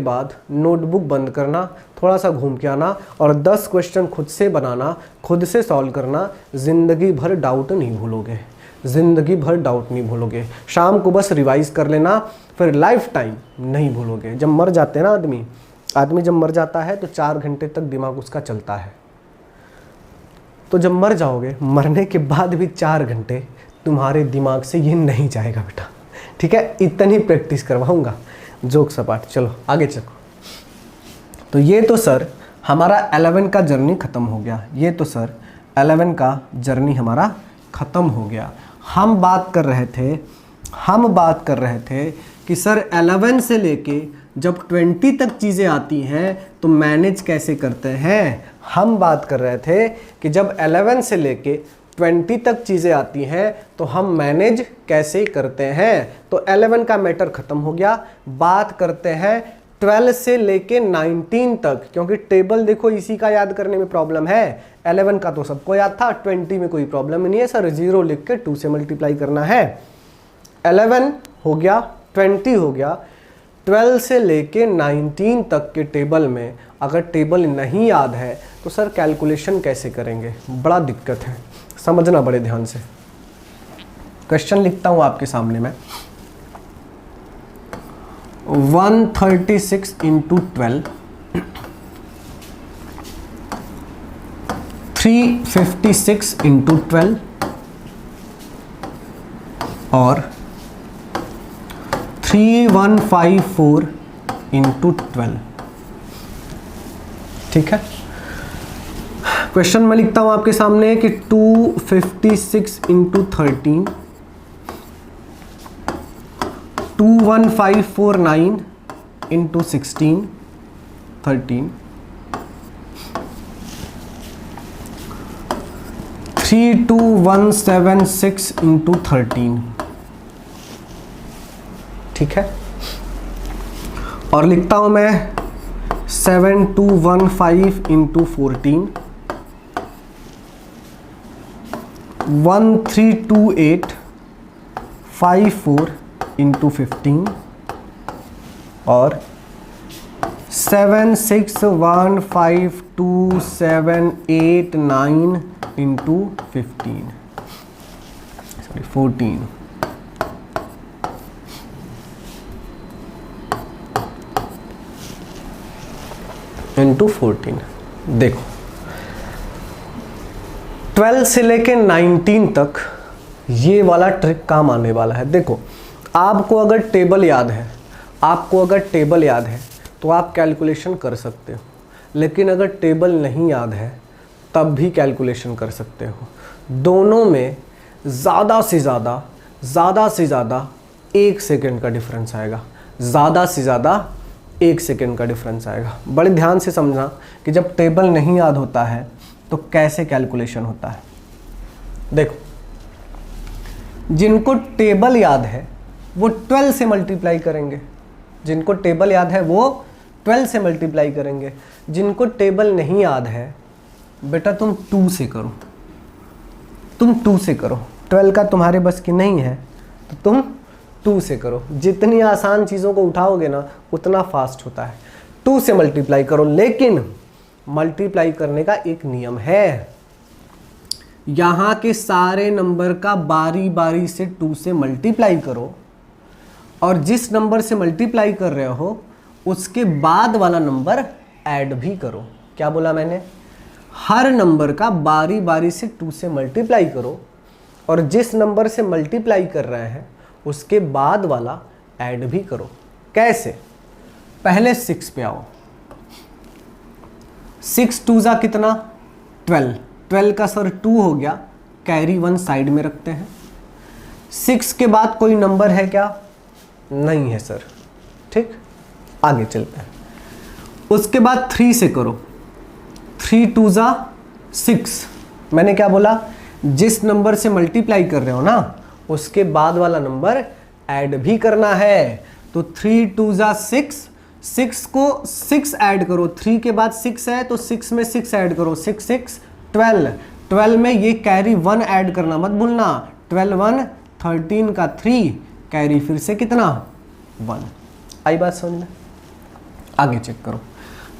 बाद नोटबुक बंद करना, थोड़ा सा घूम के आना और 10 क्वेश्चन खुद से बनाना, खुद से सॉल्व करना। ज़िंदगी भर डाउट नहीं भूलोगे, ज़िंदगी भर डाउट नहीं भूलोगे। शाम को बस रिवाइज कर लेना, फिर लाइफ टाइम नहीं भूलोगे। जब मर जाते हैं ना आदमी जब मर जाता है तो 4 घंटे तक दिमाग उसका चलता है। तो जब मर जाओगे, मरने के बाद भी 4 घंटे तुम्हारे दिमाग से ये नहीं जाएगा बेटा, ठीक है। इतनी प्रैक्टिस करवाऊंगा, जोक सपाट। चलो आगे चलो। तो ये तो सर हमारा 11 का जर्नी ख़त्म हो गया, ये तो सर 11 का जर्नी हमारा ख़त्म हो गया। हम बात कर रहे थे कि सर 11 से लेके जब 20 तक चीज़ें आती हैं तो मैनेज कैसे करते हैं। हम बात कर रहे थे कि जब 11 से लेके 20 तक चीज़ें आती हैं तो हम मैनेज कैसे करते हैं। तो 11 का मैटर ख़त्म हो गया। बात करते हैं 12 से लेके 19 तक, क्योंकि टेबल देखो इसी का याद करने में प्रॉब्लम है। 11 का तो सबको याद था, 20 में कोई प्रॉब्लम नहीं है सर, 0 लिख के 2 से मल्टीप्लाई करना है। 11 हो गया, 20 हो गया। 12 से लेके 19 तक के टेबल में अगर टेबल नहीं याद है तो सर कैलकुलेशन कैसे करेंगे, बड़ा दिक्कत है। समझना बड़े ध्यान से। क्वेश्चन लिखता हूं आपके सामने मैं। 136 इंटू 12, 356 इंटू 12 और 3154 इंटू 12, ठीक है। क्वेश्चन मैं लिखता हूं आपके सामने कि 256 इंटू 13, 21549 इंटू 16, 13, 32176 इंटू 13, ठीक है। और लिखता हूं मैं 7215 इंटू 14, 132854 इंटू 15 और 76152789 इंटू 14 इंटू 14। देखो 12 से लेके 19 तक ये वाला ट्रिक काम आने वाला है। देखो आपको अगर टेबल याद है तो आप कैलकुलेशन कर सकते हो, लेकिन अगर टेबल नहीं याद है तब भी कैलकुलेशन कर सकते हो। दोनों में ज़्यादा से ज़्यादा 1 सेकेंड का डिफरेंस आएगा, ज़्यादा से ज़्यादा 1 सेकेंड का डिफरेंस आएगा। बड़े ध्यान से समझना कि जब टेबल नहीं याद होता है तो कैसे कैलकुलेशन होता है। देखो जिनको टेबल याद है वो 12 से मल्टीप्लाई करेंगे, जिनको टेबल याद है वो 12 से मल्टीप्लाई करेंगे। जिनको टेबल नहीं याद है बेटा तुम 2 से करो, तुम 2 से करो। 12 का तुम्हारे बस की नहीं है तो तुम 2 से करो। जितनी आसान चीज़ों को उठाओगे ना उतना फास्ट होता है। 2 से मल्टीप्लाई करो, लेकिन मल्टीप्लाई करने का एक नियम है। यहाँ के सारे नंबर का बारी बारी से 2 से मल्टीप्लाई करो और जिस नंबर से मल्टीप्लाई कर रहे हो उसके बाद वाला नंबर ऐड भी करो। क्या बोला मैंने? हर नंबर का बारी बारी से 2 से मल्टीप्लाई करो और जिस नंबर से मल्टीप्लाई कर रहे हैं उसके बाद वाला ऐड भी करो। कैसे? पहले 6 पे आओ। 6 2 जा कितना? 12। 12 का सर 2 हो गया, कैरी 1 साइड में रखते हैं। 6 के बाद कोई नंबर है क्या? नहीं है सर। ठीक, आगे चलते हैं। उसके बाद 3 से करो। 3 2 जा 6। मैंने क्या बोला? जिस नंबर से मल्टीप्लाई कर रहे हो ना उसके बाद वाला नंबर ऐड भी करना है। तो 3 2 जा 6, 6 को 6 ऐड करो, 3 के बाद 6 है तो 6 में 6 ऐड करो, 6 6 12, 12 में ये कैरी 1 ऐड करना मत भूलना, 12 1 13 का 3 कैरी फिर से कितना 1। आई बात समझ में? आगे चेक करो,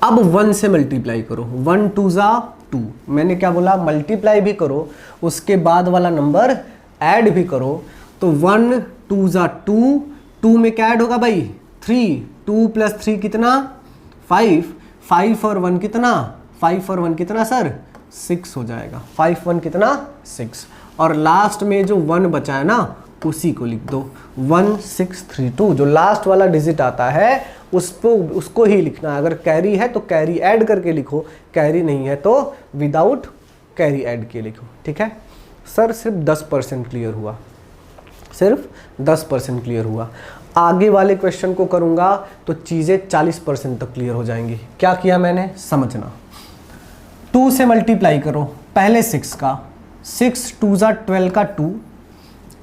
अब 1 से मल्टीप्लाई करो, 1 2 जा 2, मैंने क्या बोला, मल्टीप्लाई भी करो उसके बाद वाला नंबर ऐड भी करो। तो 1 2 जा 2, 2 में क्या ऐड होगा भाई 3, 2 प्लस 3 कितना 5, 5 और 1 कितना, 5 और 1 कितना सर 6 हो जाएगा, 5 1 कितना 6, और लास्ट में जो 1 बचा है ना उसी को लिख दो, 1632, जो लास्ट वाला डिजिट आता है उसको ही लिखना है। अगर कैरी है तो कैरी ऐड करके लिखो, कैरी नहीं है तो विदाउट कैरी ऐड के लिखो, ठीक है सर। सिर्फ 10% क्लियर हुआ, सिर्फ 10% क्लियर हुआ। आगे वाले क्वेश्चन को करूंगा तो चीज़ें 40% तक क्लियर हो जाएंगी। क्या किया मैंने समझना, 2 से मल्टीप्लाई करो, पहले 6 का, 6 2 जा 12 का 2,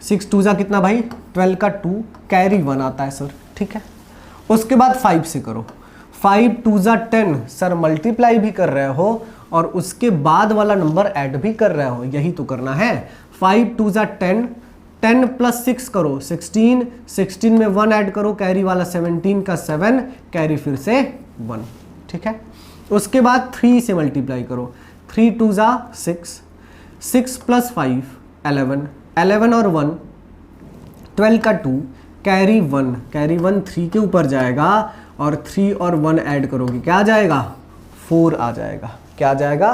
6 2 जा कितना भाई 12 का 2, कैरी 1 आता है सर, ठीक है। उसके बाद 5 से करो, 5 2 जा 10, सर मल्टीप्लाई भी कर रहे हो और उसके बाद वाला नंबर ऐड भी कर रहे हो, यही तो करना है। 5 2 जा 10, 10 प्लस 6 करो 16, 16 में 1 ऐड करो, कैरी वाला 17 का 7, कैरी फिर से 1, ठीक है। उसके बाद 3 से मल्टीप्लाई करो, 3 2 जा 6, 6 प्लस 5 11, 11 और 1 12 का 2, कैरी 1, कैरी 1 3 के ऊपर जाएगा और 3 और 1 ऐड करोगे क्या आ जाएगा 4 आ जाएगा, क्या आ जाएगा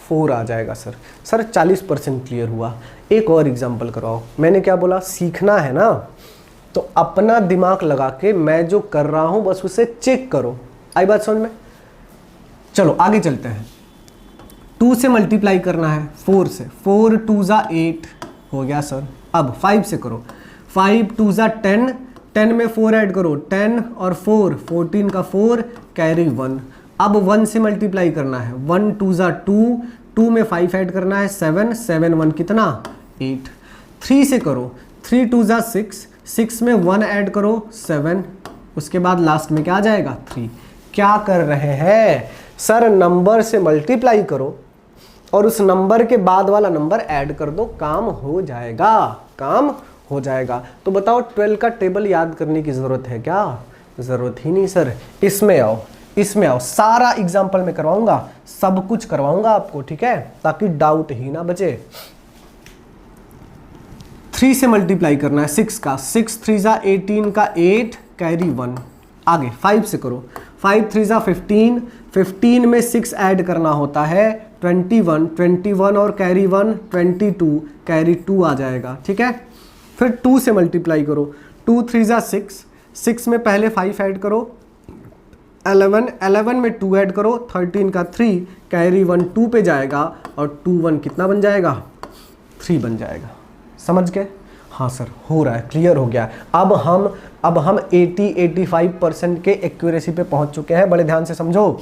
4 आ जाएगा सर। सर 40% क्लियर हुआ। एक और एग्जांपल कराओ, मैंने क्या बोला, सीखना है ना तो अपना दिमाग लगा के मैं जो कर रहा हूं बस उसे चेक करो। आई बात समझ में? चलो आगे चलते हैं। 2 से मल्टीप्लाई करना है 4 से, 4 2 जा 8 हो गया सर। अब 5 से करो, 5 2 जा 10, 10 में 4 ऐड करो, 10 और 4 14 का 4, कैरी 1। अब 1 से मल्टीप्लाई करना है, 1 2 जा 2, 2 में 5 ऐड करना है 7, 7 1 कितना 8। 3 से करो, 3 2 जा 6, 6 में 1 ऐड करो 7, उसके बाद लास्ट में क्या आ जाएगा 3। क्या कर रहे हैं सर, नंबर से मल्टीप्लाई करो और उस नंबर के बाद वाला नंबर ऐड कर दो, काम हो जाएगा, काम हो जाएगा। तो बताओ 12 का टेबल याद करने की ज़रूरत है क्या? ज़रूरत ही नहीं सर। इसमें आओ, इसमें आओ, सारा एग्जाम्पल में करवाऊंगा, सब कुछ करवाऊंगा आपको, ठीक है, ताकि डाउट ही ना बचे। 3 से मल्टीप्लाई करना है 6 का, 6 3 जा 18 का 8, कैरी 1। आगे 5 से करो, 5 3 जा 15, 15 में 6 ऐड करना होता है 21, 21 और कैरी 1 22, कैरी 2 आ जाएगा, ठीक है। फिर 2 से मल्टीप्लाई करो, 2 3 जा 6, 6 में पहले 5 ऐड करो 11, 11 में 2 ऐड करो 13 का 3, कैरी 1 2 पे जाएगा और 2 1 कितना बन जाएगा 3 बन जाएगा। समझ गए? हाँ सर हो रहा है, क्लियर हो गया। अब हम 80-85% के एक्यूरेसी पे पहुंच चुके हैं। बड़े ध्यान से समझो,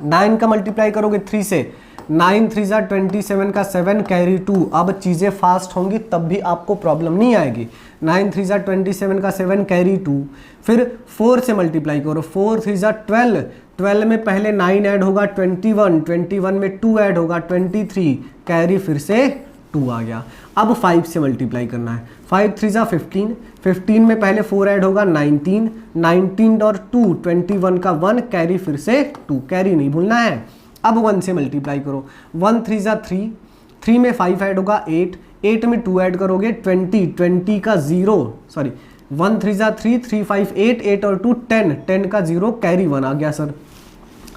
9 का मल्टीप्लाई करोगे 3 से, 9 3 जा 27 का 7, कैरी 2। अब चीज़ें फास्ट होंगी तब भी आपको प्रॉब्लम नहीं आएगी। 9 3 जा 27 का 7, कैरी 2। फिर 4 से मल्टीप्लाई करो, 4 3 जा 12, 12 में पहले 9 ऐड होगा 21, 21 में 2 ऐड होगा 23, कैरी फिर से 2 आ गया। अब 5 से मल्टीप्लाई करना है, 5 3 जा 15, 15 में पहले 4 ऐड होगा 19, 19 और 2 21 का 1, कैरी फिर से 2, कैरी नहीं भूलना है। अब 1 से मल्टीप्लाई करो, 1 3 जा 3, 3 में 5 ऐड होगा 8, 8 में 2 ऐड करोगे 20, 20 का 0, सॉरी 1 3 जा 3, 3 5 8, 8 और 2 10, 10 का 0, कैरी 1 आ गया सर।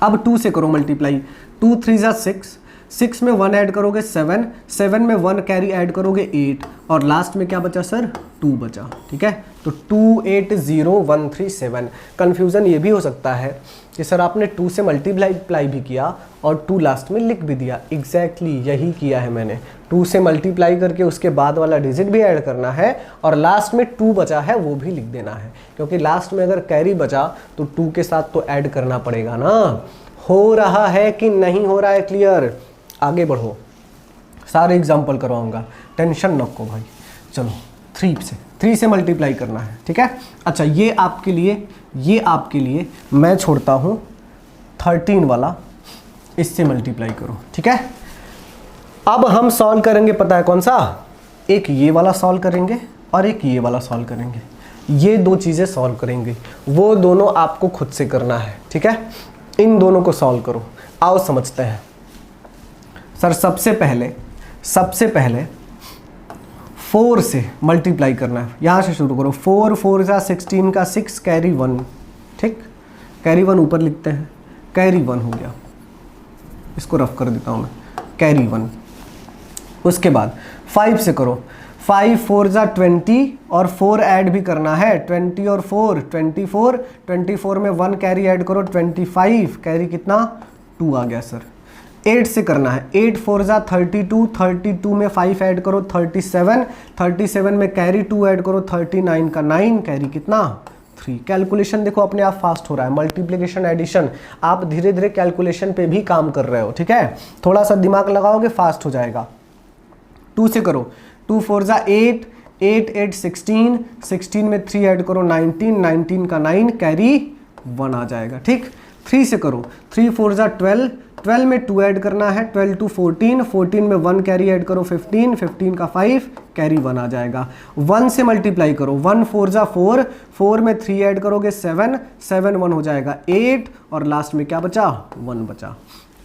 अब 2 से करो मल्टीप्लाई, 2 3 जा 6, 6 में 1 ऐड करोगे 7, 7 में 1 कैरी ऐड करोगे 8 और लास्ट में क्या बचा सर 2 बचा, ठीक है। तो 280137। कन्फ्यूज़न ये भी हो सकता है कि सर आपने 2 से मल्टीप्लाई भी किया और 2 लास्ट में लिख भी दिया। एग्जैक्टली यही किया है मैंने, 2 से मल्टीप्लाई करके उसके बाद वाला डिजिट भी ऐड करना है और लास्ट में 2 बचा है वो भी लिख देना है, क्योंकि लास्ट में अगर कैरी बचा तो 2 के साथ तो ऐड करना पड़ेगा ना। हो रहा है कि नहीं हो रहा है क्लियर? आगे बढ़ो, सारे एग्जाम्पल करवाऊंगा, टेंशन न को भाई। चलो 3 से मल्टीप्लाई करना है, ठीक है। अच्छा ये आपके लिए मैं छोड़ता हूँ 13 वाला, इससे मल्टीप्लाई करो, ठीक है। अब हम सॉल्व करेंगे, पता है कौन सा, एक ये वाला सॉल्व करेंगे और एक ये वाला सॉल्व करेंगे। ये 2 चीज़ें सॉल्व करेंगे, वो दोनों आपको खुद से करना है, ठीक है। इन दोनों को सॉल्व करो, आओ समझते हैं। सर सबसे पहले 4 से मल्टीप्लाई करना है, यहाँ से शुरू करो। 4 4 जा 16 का 6 कैरी 1, ठीक, कैरी 1 ऊपर लिखते हैं, कैरी 1 हो गया, इसको रफ कर देता हूँ मैं, कैरी 1। उसके बाद 5 से करो, 5 4 जा 20 और 4 ऐड भी करना है, 20 और 4 24, 24 में 1 कैरी ऐड करो 25, कैरी कितना 2 आ गया सर। 8 से करना है, 8 4 जा 32, 32 में 5 ऐड करो 37, 37 में कैरी 2 ऐड करो 39 का 9, कैरी कितना 3। कैलकुलेशन देखो अपने आप फास्ट हो रहा है, मल्टीप्लिकेशन एडिशन, आप धीरे धीरे कैलकुलेशन पे भी काम कर रहे हो, ठीक है। थोड़ा सा दिमाग लगाओगे फास्ट हो जाएगा। 2 से करो, 2 4 जा 8, 8 8 16, 16 में 3 ऐड करो 19, 19 का 9, कैरी 1 आ जाएगा, ठीक। 3 से करो, 3 4 जा 12, 12 में 2 ऐड करना है, 12 to 14, 14 में 1 कैरी ऐड करो 15, 15 का 5, कैरी 1 आ जाएगा। 1 से मल्टीप्लाई करो, 1 4 जा 4, 4 में 3 ऐड करोगे 7, 7 1 हो जाएगा 8, और लास्ट में क्या बचा 1 बचा।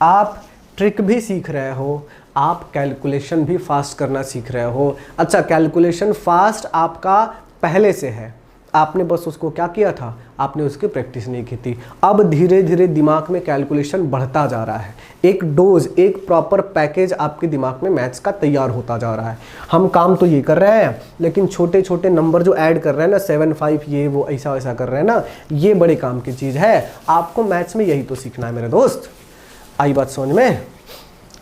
आप ट्रिक भी सीख रहे हो, आप कैलकुलेशन भी फास्ट करना सीख रहे हो। अच्छा कैलकुलेशन फास्ट आपका पहले से है, आपने बस उसको क्या किया था, आपने उसकी प्रैक्टिस नहीं की थी। अब धीरे धीरे दिमाग में कैलकुलेशन बढ़ता जा रहा है, एक डोज, एक प्रॉपर पैकेज आपके दिमाग में मैथ्स का तैयार होता जा रहा है। हम काम तो ये कर रहे हैं, लेकिन छोटे छोटे नंबर जो ऐड कर रहे हैं ना, 7 5 ये वो ऐसा वैसा कर रहे हैं ना, ये बड़े काम की चीज़ है। आपको मैथ्स में यही तो सीखना है मेरे दोस्त। आई बात समझ में?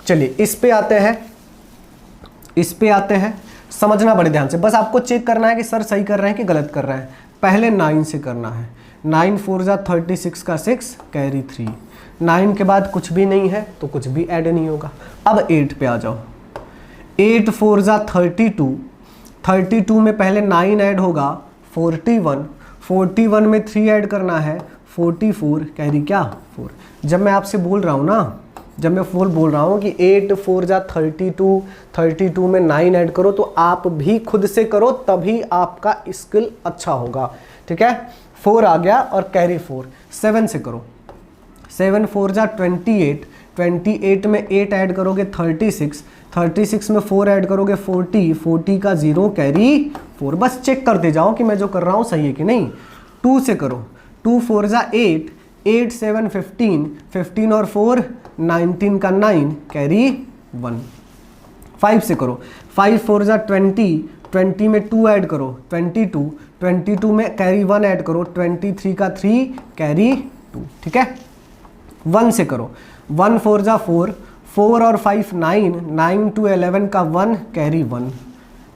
चलिए इस पे आते हैं, समझना बड़े ध्यान से, बस आपको चेक करना है कि सर सही कर रहे हैं कि गलत कर रहे हैं। पहले 9 से करना है, 9 4 जा 36 का 6, कैरी 3। 9 के बाद कुछ भी नहीं है तो कुछ भी ऐड नहीं होगा। अब 8 पे आ जाओ, 8 4 जा 32, 32 में पहले 9 ऐड होगा 41, 41 में 3 ऐड करना है 44, कैरी क्या 4। जब मैं आपसे बोल रहा हूँ ना, जब मैं बोल रहा हूँ कि 8 4 जा 32, 32 में 9 ऐड करो, तो आप भी खुद से करो, तभी आपका स्किल अच्छा होगा, ठीक है। 4 आ गया और कैरी 4। 7 से करो, 7 4 जा 28, 28 में 8 ऐड करोगे 36, 36 में 4 ऐड करोगे 40, 40 का 0, कैरी 4। बस चेक करते जाओ कि मैं जो कर रहा हूँ सही है कि नहीं। 2 से करो, 2 4 जा 8, 8 7 15, 15 और 4 19 का 9, कैरी 1। 5 से करो, 5 4 जा 20, 20 में 2 ऐड करो 22, 22 में कैरी 1 ऐड करो 23 का 3, कैरी 2, ठीक है। 1 से करो, 1 4 जा 4, 4 और 5 9, 9 to 11 का 1, कैरी 1,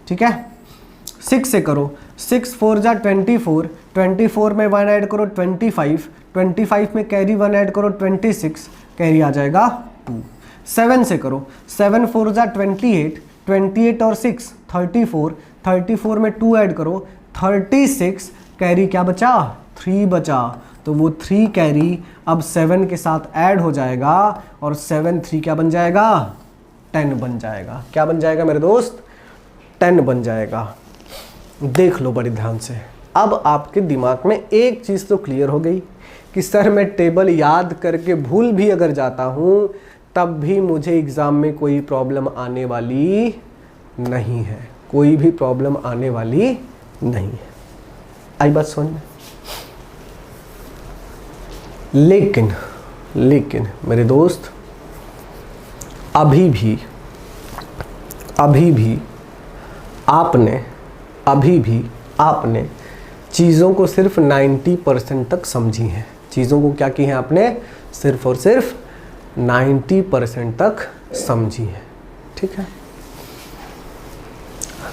ठीक है। 6 से करो, 6 4 जा 24, 24 में 1 ऐड करो 25, 25 में कैरी 1 ऐड करो 26, कैरी आ जाएगा 2। 7 से करो, 7 4 जा 28, 28 और 6 34, 34 में 2 ऐड करो 36, कैरी क्या बचा 3 बचा, तो वो 3 कैरी अब 7 के साथ ऐड हो जाएगा, और 7 3 क्या बन जाएगा 10 बन जाएगा। क्या बन जाएगा मेरे दोस्त 10 बन जाएगा। देख लो बड़े ध्यान से, अब आपके दिमाग में एक चीज़ तो क्लियर हो गई कि सर मैं टेबल याद करके भूल भी अगर जाता हूँ तब भी मुझे एग्ज़ाम में कोई प्रॉब्लम आने वाली नहीं है, कोई भी प्रॉब्लम आने वाली नहीं है। आई बात समझ में? लेकिन मेरे दोस्त अभी भी आपने चीज़ों को सिर्फ 90% तक समझी हैं। चीज़ों को क्या की है आपने, सिर्फ और सिर्फ 90% तक समझी है, ठीक है।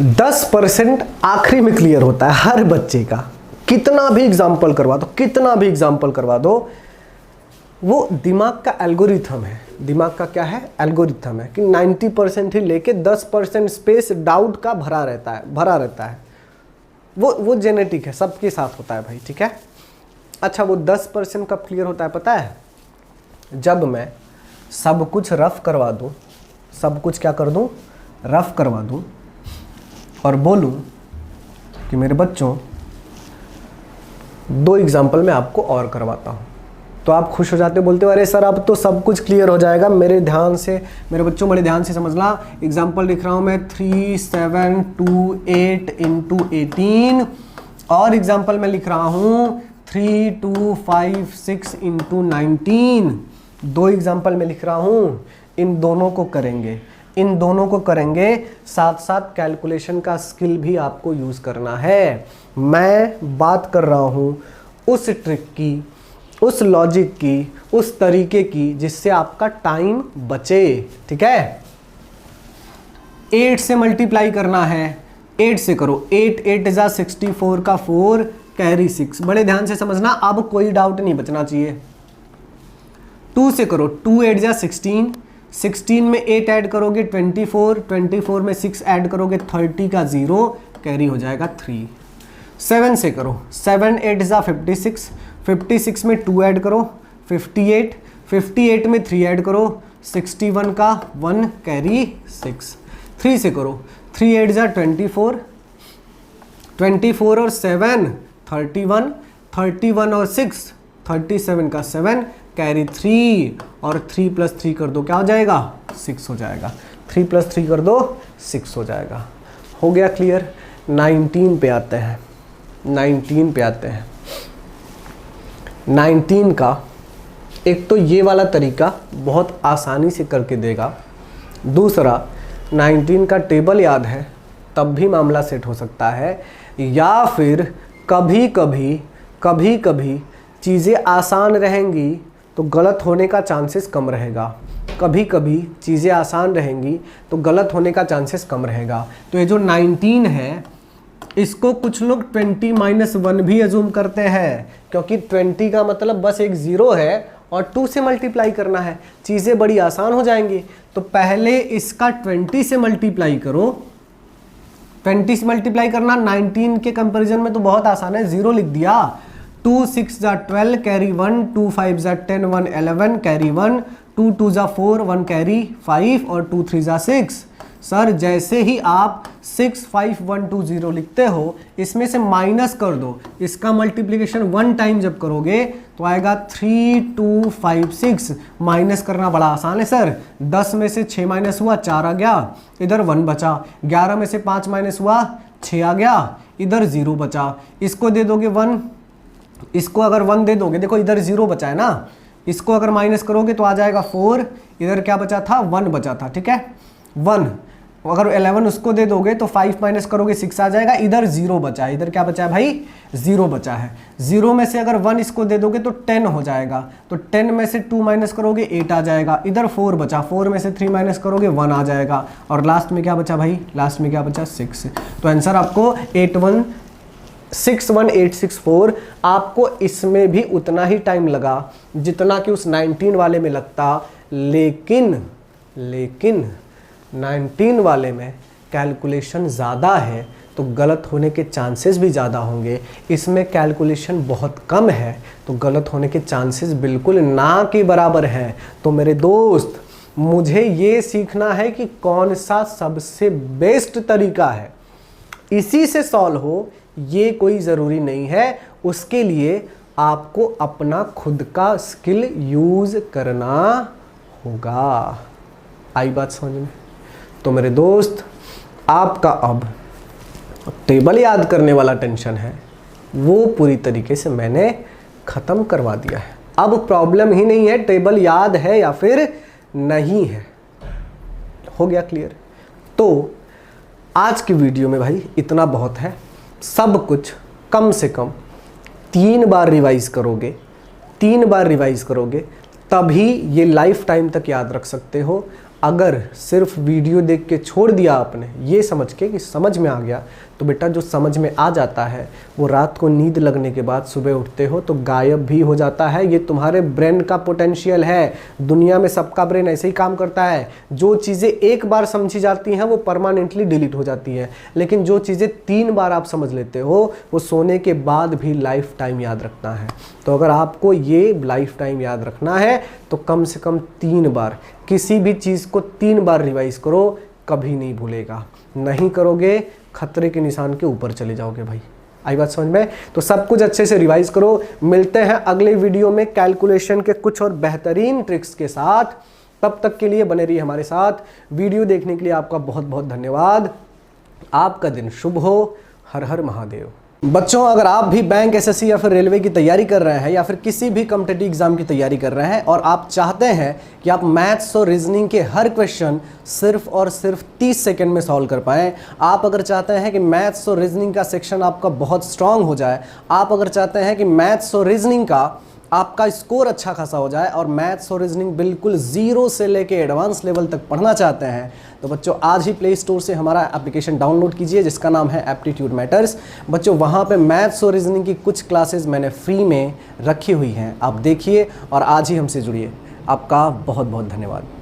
10% आखिरी में क्लियर होता है हर बच्चे का। कितना भी एग्जाम्पल करवा दो, वो दिमाग का एल्गोरिथम है। दिमाग का क्या है, एल्गोरिथम है कि 90% ही लेके 10% स्पेस डाउट का भरा रहता है। वो जेनेटिक है, सबके साथ होता है भाई, ठीक है। अच्छा, वो 10% कब क्लियर होता है पता है? जब मैं सब कुछ रफ करवा दूँ, सब कुछ क्या कर दूँ, रफ करवा दूँ, और बोलूँ कि मेरे बच्चों 2 एग्जाम्पल मैं आपको और करवाता हूँ, तो आप खुश हो जाते हो, बोलते हो अरे सर अब तो सब कुछ क्लियर हो जाएगा। मेरे ध्यान से, मेरे बच्चों बड़े ध्यान से समझना। एग्जाम्पल लिख रहा हूँ मैं 3, 7, 2, 8 × 18, और एग्जाम्पल मैं लिख रहा हूँ 3, 2, 5, 6 × 19। 2 एग्जाम्पल मैं लिख रहा हूँ, इन दोनों को करेंगे, इन दोनों को करेंगे, साथ साथ कैलकुलेशन का स्किल भी आपको यूज़ करना है। मैं बात कर रहा हूँ उस ट्रिक की, उस लॉजिक की, उस तरीके की जिससे आपका टाइम बचे, ठीक है। 8 से मल्टीप्लाई करना है, 8 से करो, 8 8 = 64 का 4 कैरी 6, बड़े ध्यान से समझना, अब कोई डाउट नहीं बचना चाहिए। 2 से करो, 2 8 = 16, 16 में 8 ऐड करोगे 24, 24 में 6 ऐड करोगे 30 का 0 कैरी हो जाएगा 3। 7 से करो, 7 8 = 56, 56 में 2 ऐड करो 58, 58 में 3 ऐड करो 61 का 1 कैरी 6। 3 से करो, 3 8 = 24, 24 और 7 31, 31 और 6 37 का 7 कैरी 3, और 3 + 3 कर दो, क्या हो जाएगा, 6 हो जाएगा। 3 + 3 कर दो, 6 हो जाएगा। हो गया क्लियर। 19 पे आते हैं, 19 पे आते हैं। 19 का एक तो ये वाला तरीका बहुत आसानी से करके देगा, दूसरा 19 का टेबल याद है तब भी मामला सेट हो सकता है, या फिर कभी कभी चीज़ें आसान रहेंगी तो गलत होने का चांसेस कम रहेगा, कभी कभी चीज़ें आसान रहेंगी तो गलत होने का चांसेस कम रहेगा। तो ये जो 19 है इसको कुछ लोग 20 - 1 भी अजूम करते हैं, क्योंकि 20 का मतलब बस एक 0 है और 2 से मल्टीप्लाई करना है, चीज़ें बड़ी आसान हो जाएंगी। तो पहले इसका 20 से मल्टीप्लाई करो, 20 से मल्टीप्लाई करना 19 के कंपैरिजन में तो बहुत आसान है, 0 लिख दिया। 2 6 = 12 कैरी 1, 2 5 = 10, 1 11 कैरी 1, 2 2 = 4, 1 कैरी 5, और 2 3 = 6। सर जैसे ही आप 6 5 1 2 0 लिखते हो, इसमें से माइनस कर दो, इसका मल्टीप्लिकेशन 1 टाइम जब करोगे तो आएगा 3 2 5 6। माइनस करना बड़ा आसान है सर, 10 में से 6 माइनस हुआ 4 आ गया, इधर 1 बचा, 11 में से 5 माइनस हुआ 6 आ गया, इधर 0 बचा। इसको दे दोगे 1, इसको अगर 1 दे दोगे, देखो इधर 0 बचा है ना, इसको अगर माइनस करोगे तो आ जाएगा 4, इधर क्या बचा था, 1 बचा था, ठीक है 1। अगर 11 उसको दे दोगे तो 5 माइनस करोगे 6 आ जाएगा, इधर 0 बचा है, इधर क्या बचा है भाई, 0 बचा है। 0 में से अगर 1 इसको दे दोगे तो 10 हो जाएगा, तो 10 में से 2 माइनस करोगे 8 आ जाएगा, इधर 4 बचा, 4 में से 3 माइनस करोगे 1 आ जाएगा, और लास्ट में क्या बचा भाई, लास्ट में क्या बचा 6। तो आंसर आपको 61864। आपको इसमें भी उतना ही टाइम लगा जितना कि उस 19 वाले में लगता, लेकिन 19 वाले में कैलकुलेशन ज़्यादा है तो गलत होने के चांसेस भी ज़्यादा होंगे, इसमें कैलकुलेशन बहुत कम है तो गलत होने के चांसेस बिल्कुल ना के बराबर हैं। तो मेरे दोस्त, मुझे ये सीखना है कि कौन सा सबसे बेस्ट तरीका है, इसी से सॉल्व हो ये कोई ज़रूरी नहीं है, उसके लिए आपको अपना खुद का स्किल यूज़ करना होगा। आई बात समझ में? तो मेरे दोस्त, आपका अब टेबल याद करने वाला टेंशन है वो पूरी तरीके से मैंने ख़त्म करवा दिया है। अब प्रॉब्लम ही नहीं है टेबल याद है या फिर नहीं है, हो गया क्लियर। तो आज की वीडियो में भाई इतना बहुत है, सब कुछ कम से कम 3 बार रिवाइज करोगे, 3 बार रिवाइज करोगे तभी ये लाइफ टाइम तक याद रख सकते हो। अगर सिर्फ वीडियो देख के छोड़ दिया आपने, ये समझ के कि समझ में आ गया, तो बेटा जो समझ में आ जाता है वो रात को नींद लगने के बाद सुबह उठते हो तो गायब भी हो जाता है। ये तुम्हारे ब्रेन का पोटेंशियल है। दुनिया में सबका ब्रेन ऐसे ही काम करता है। जो चीज़ें एक बार समझी जाती हैं वो परमानेंटली डिलीट हो जाती है, लेकिन जो चीज़ें 3 बार आप समझ लेते हो वो सोने के बाद भी लाइफ टाइम याद रखना है। तो अगर आपको ये लाइफ टाइम याद रखना है तो कम से कम 3 बार, किसी भी चीज़ को 3 बार रिवाइज करो, कभी नहीं भूलेगा। नहीं करोगे खतरे के निशान के ऊपर चले जाओगे भाई। आई बात समझ में? तो सब कुछ अच्छे से रिवाइज करो। मिलते हैं अगले वीडियो में कैलकुलेशन के कुछ और बेहतरीन ट्रिक्स के साथ। तब तक के लिए बने रहिए हमारे साथ। वीडियो देखने के लिए आपका बहुत बहुत धन्यवाद। आपका दिन शुभ हो। हर हर महादेव। बच्चों, अगर आप भी बैंक, एसएससी या फिर रेलवे की तैयारी कर रहे हैं या फिर किसी भी कॉम्पिटिटिव एग्जाम की तैयारी कर रहे हैं और आप चाहते हैं कि आप मैथ्स और रीजनिंग के हर क्वेश्चन सिर्फ और सिर्फ 30 सेकंड में सॉल्व कर पाएं, आप अगर चाहते हैं कि मैथ्स और रीजनिंग का सेक्शन आपका बहुत स्ट्रांग हो जाए, आप अगर चाहते हैं कि मैथ्स और रीजनिंग का आपका स्कोर अच्छा खासा हो जाए और मैथ्स और रीजनिंग बिल्कुल ज़ीरो से लेके एडवांस लेवल तक पढ़ना चाहते हैं, तो बच्चों आज ही प्ले स्टोर से हमारा एप्लीकेशन डाउनलोड कीजिए जिसका नाम है एप्टीट्यूड मैटर्स। बच्चों वहाँ पे मैथ्स और रीजनिंग की कुछ क्लासेस मैंने फ्री में रखी हुई हैं, आप देखिए और आज ही हमसे जुड़िए। आपका बहुत बहुत धन्यवाद।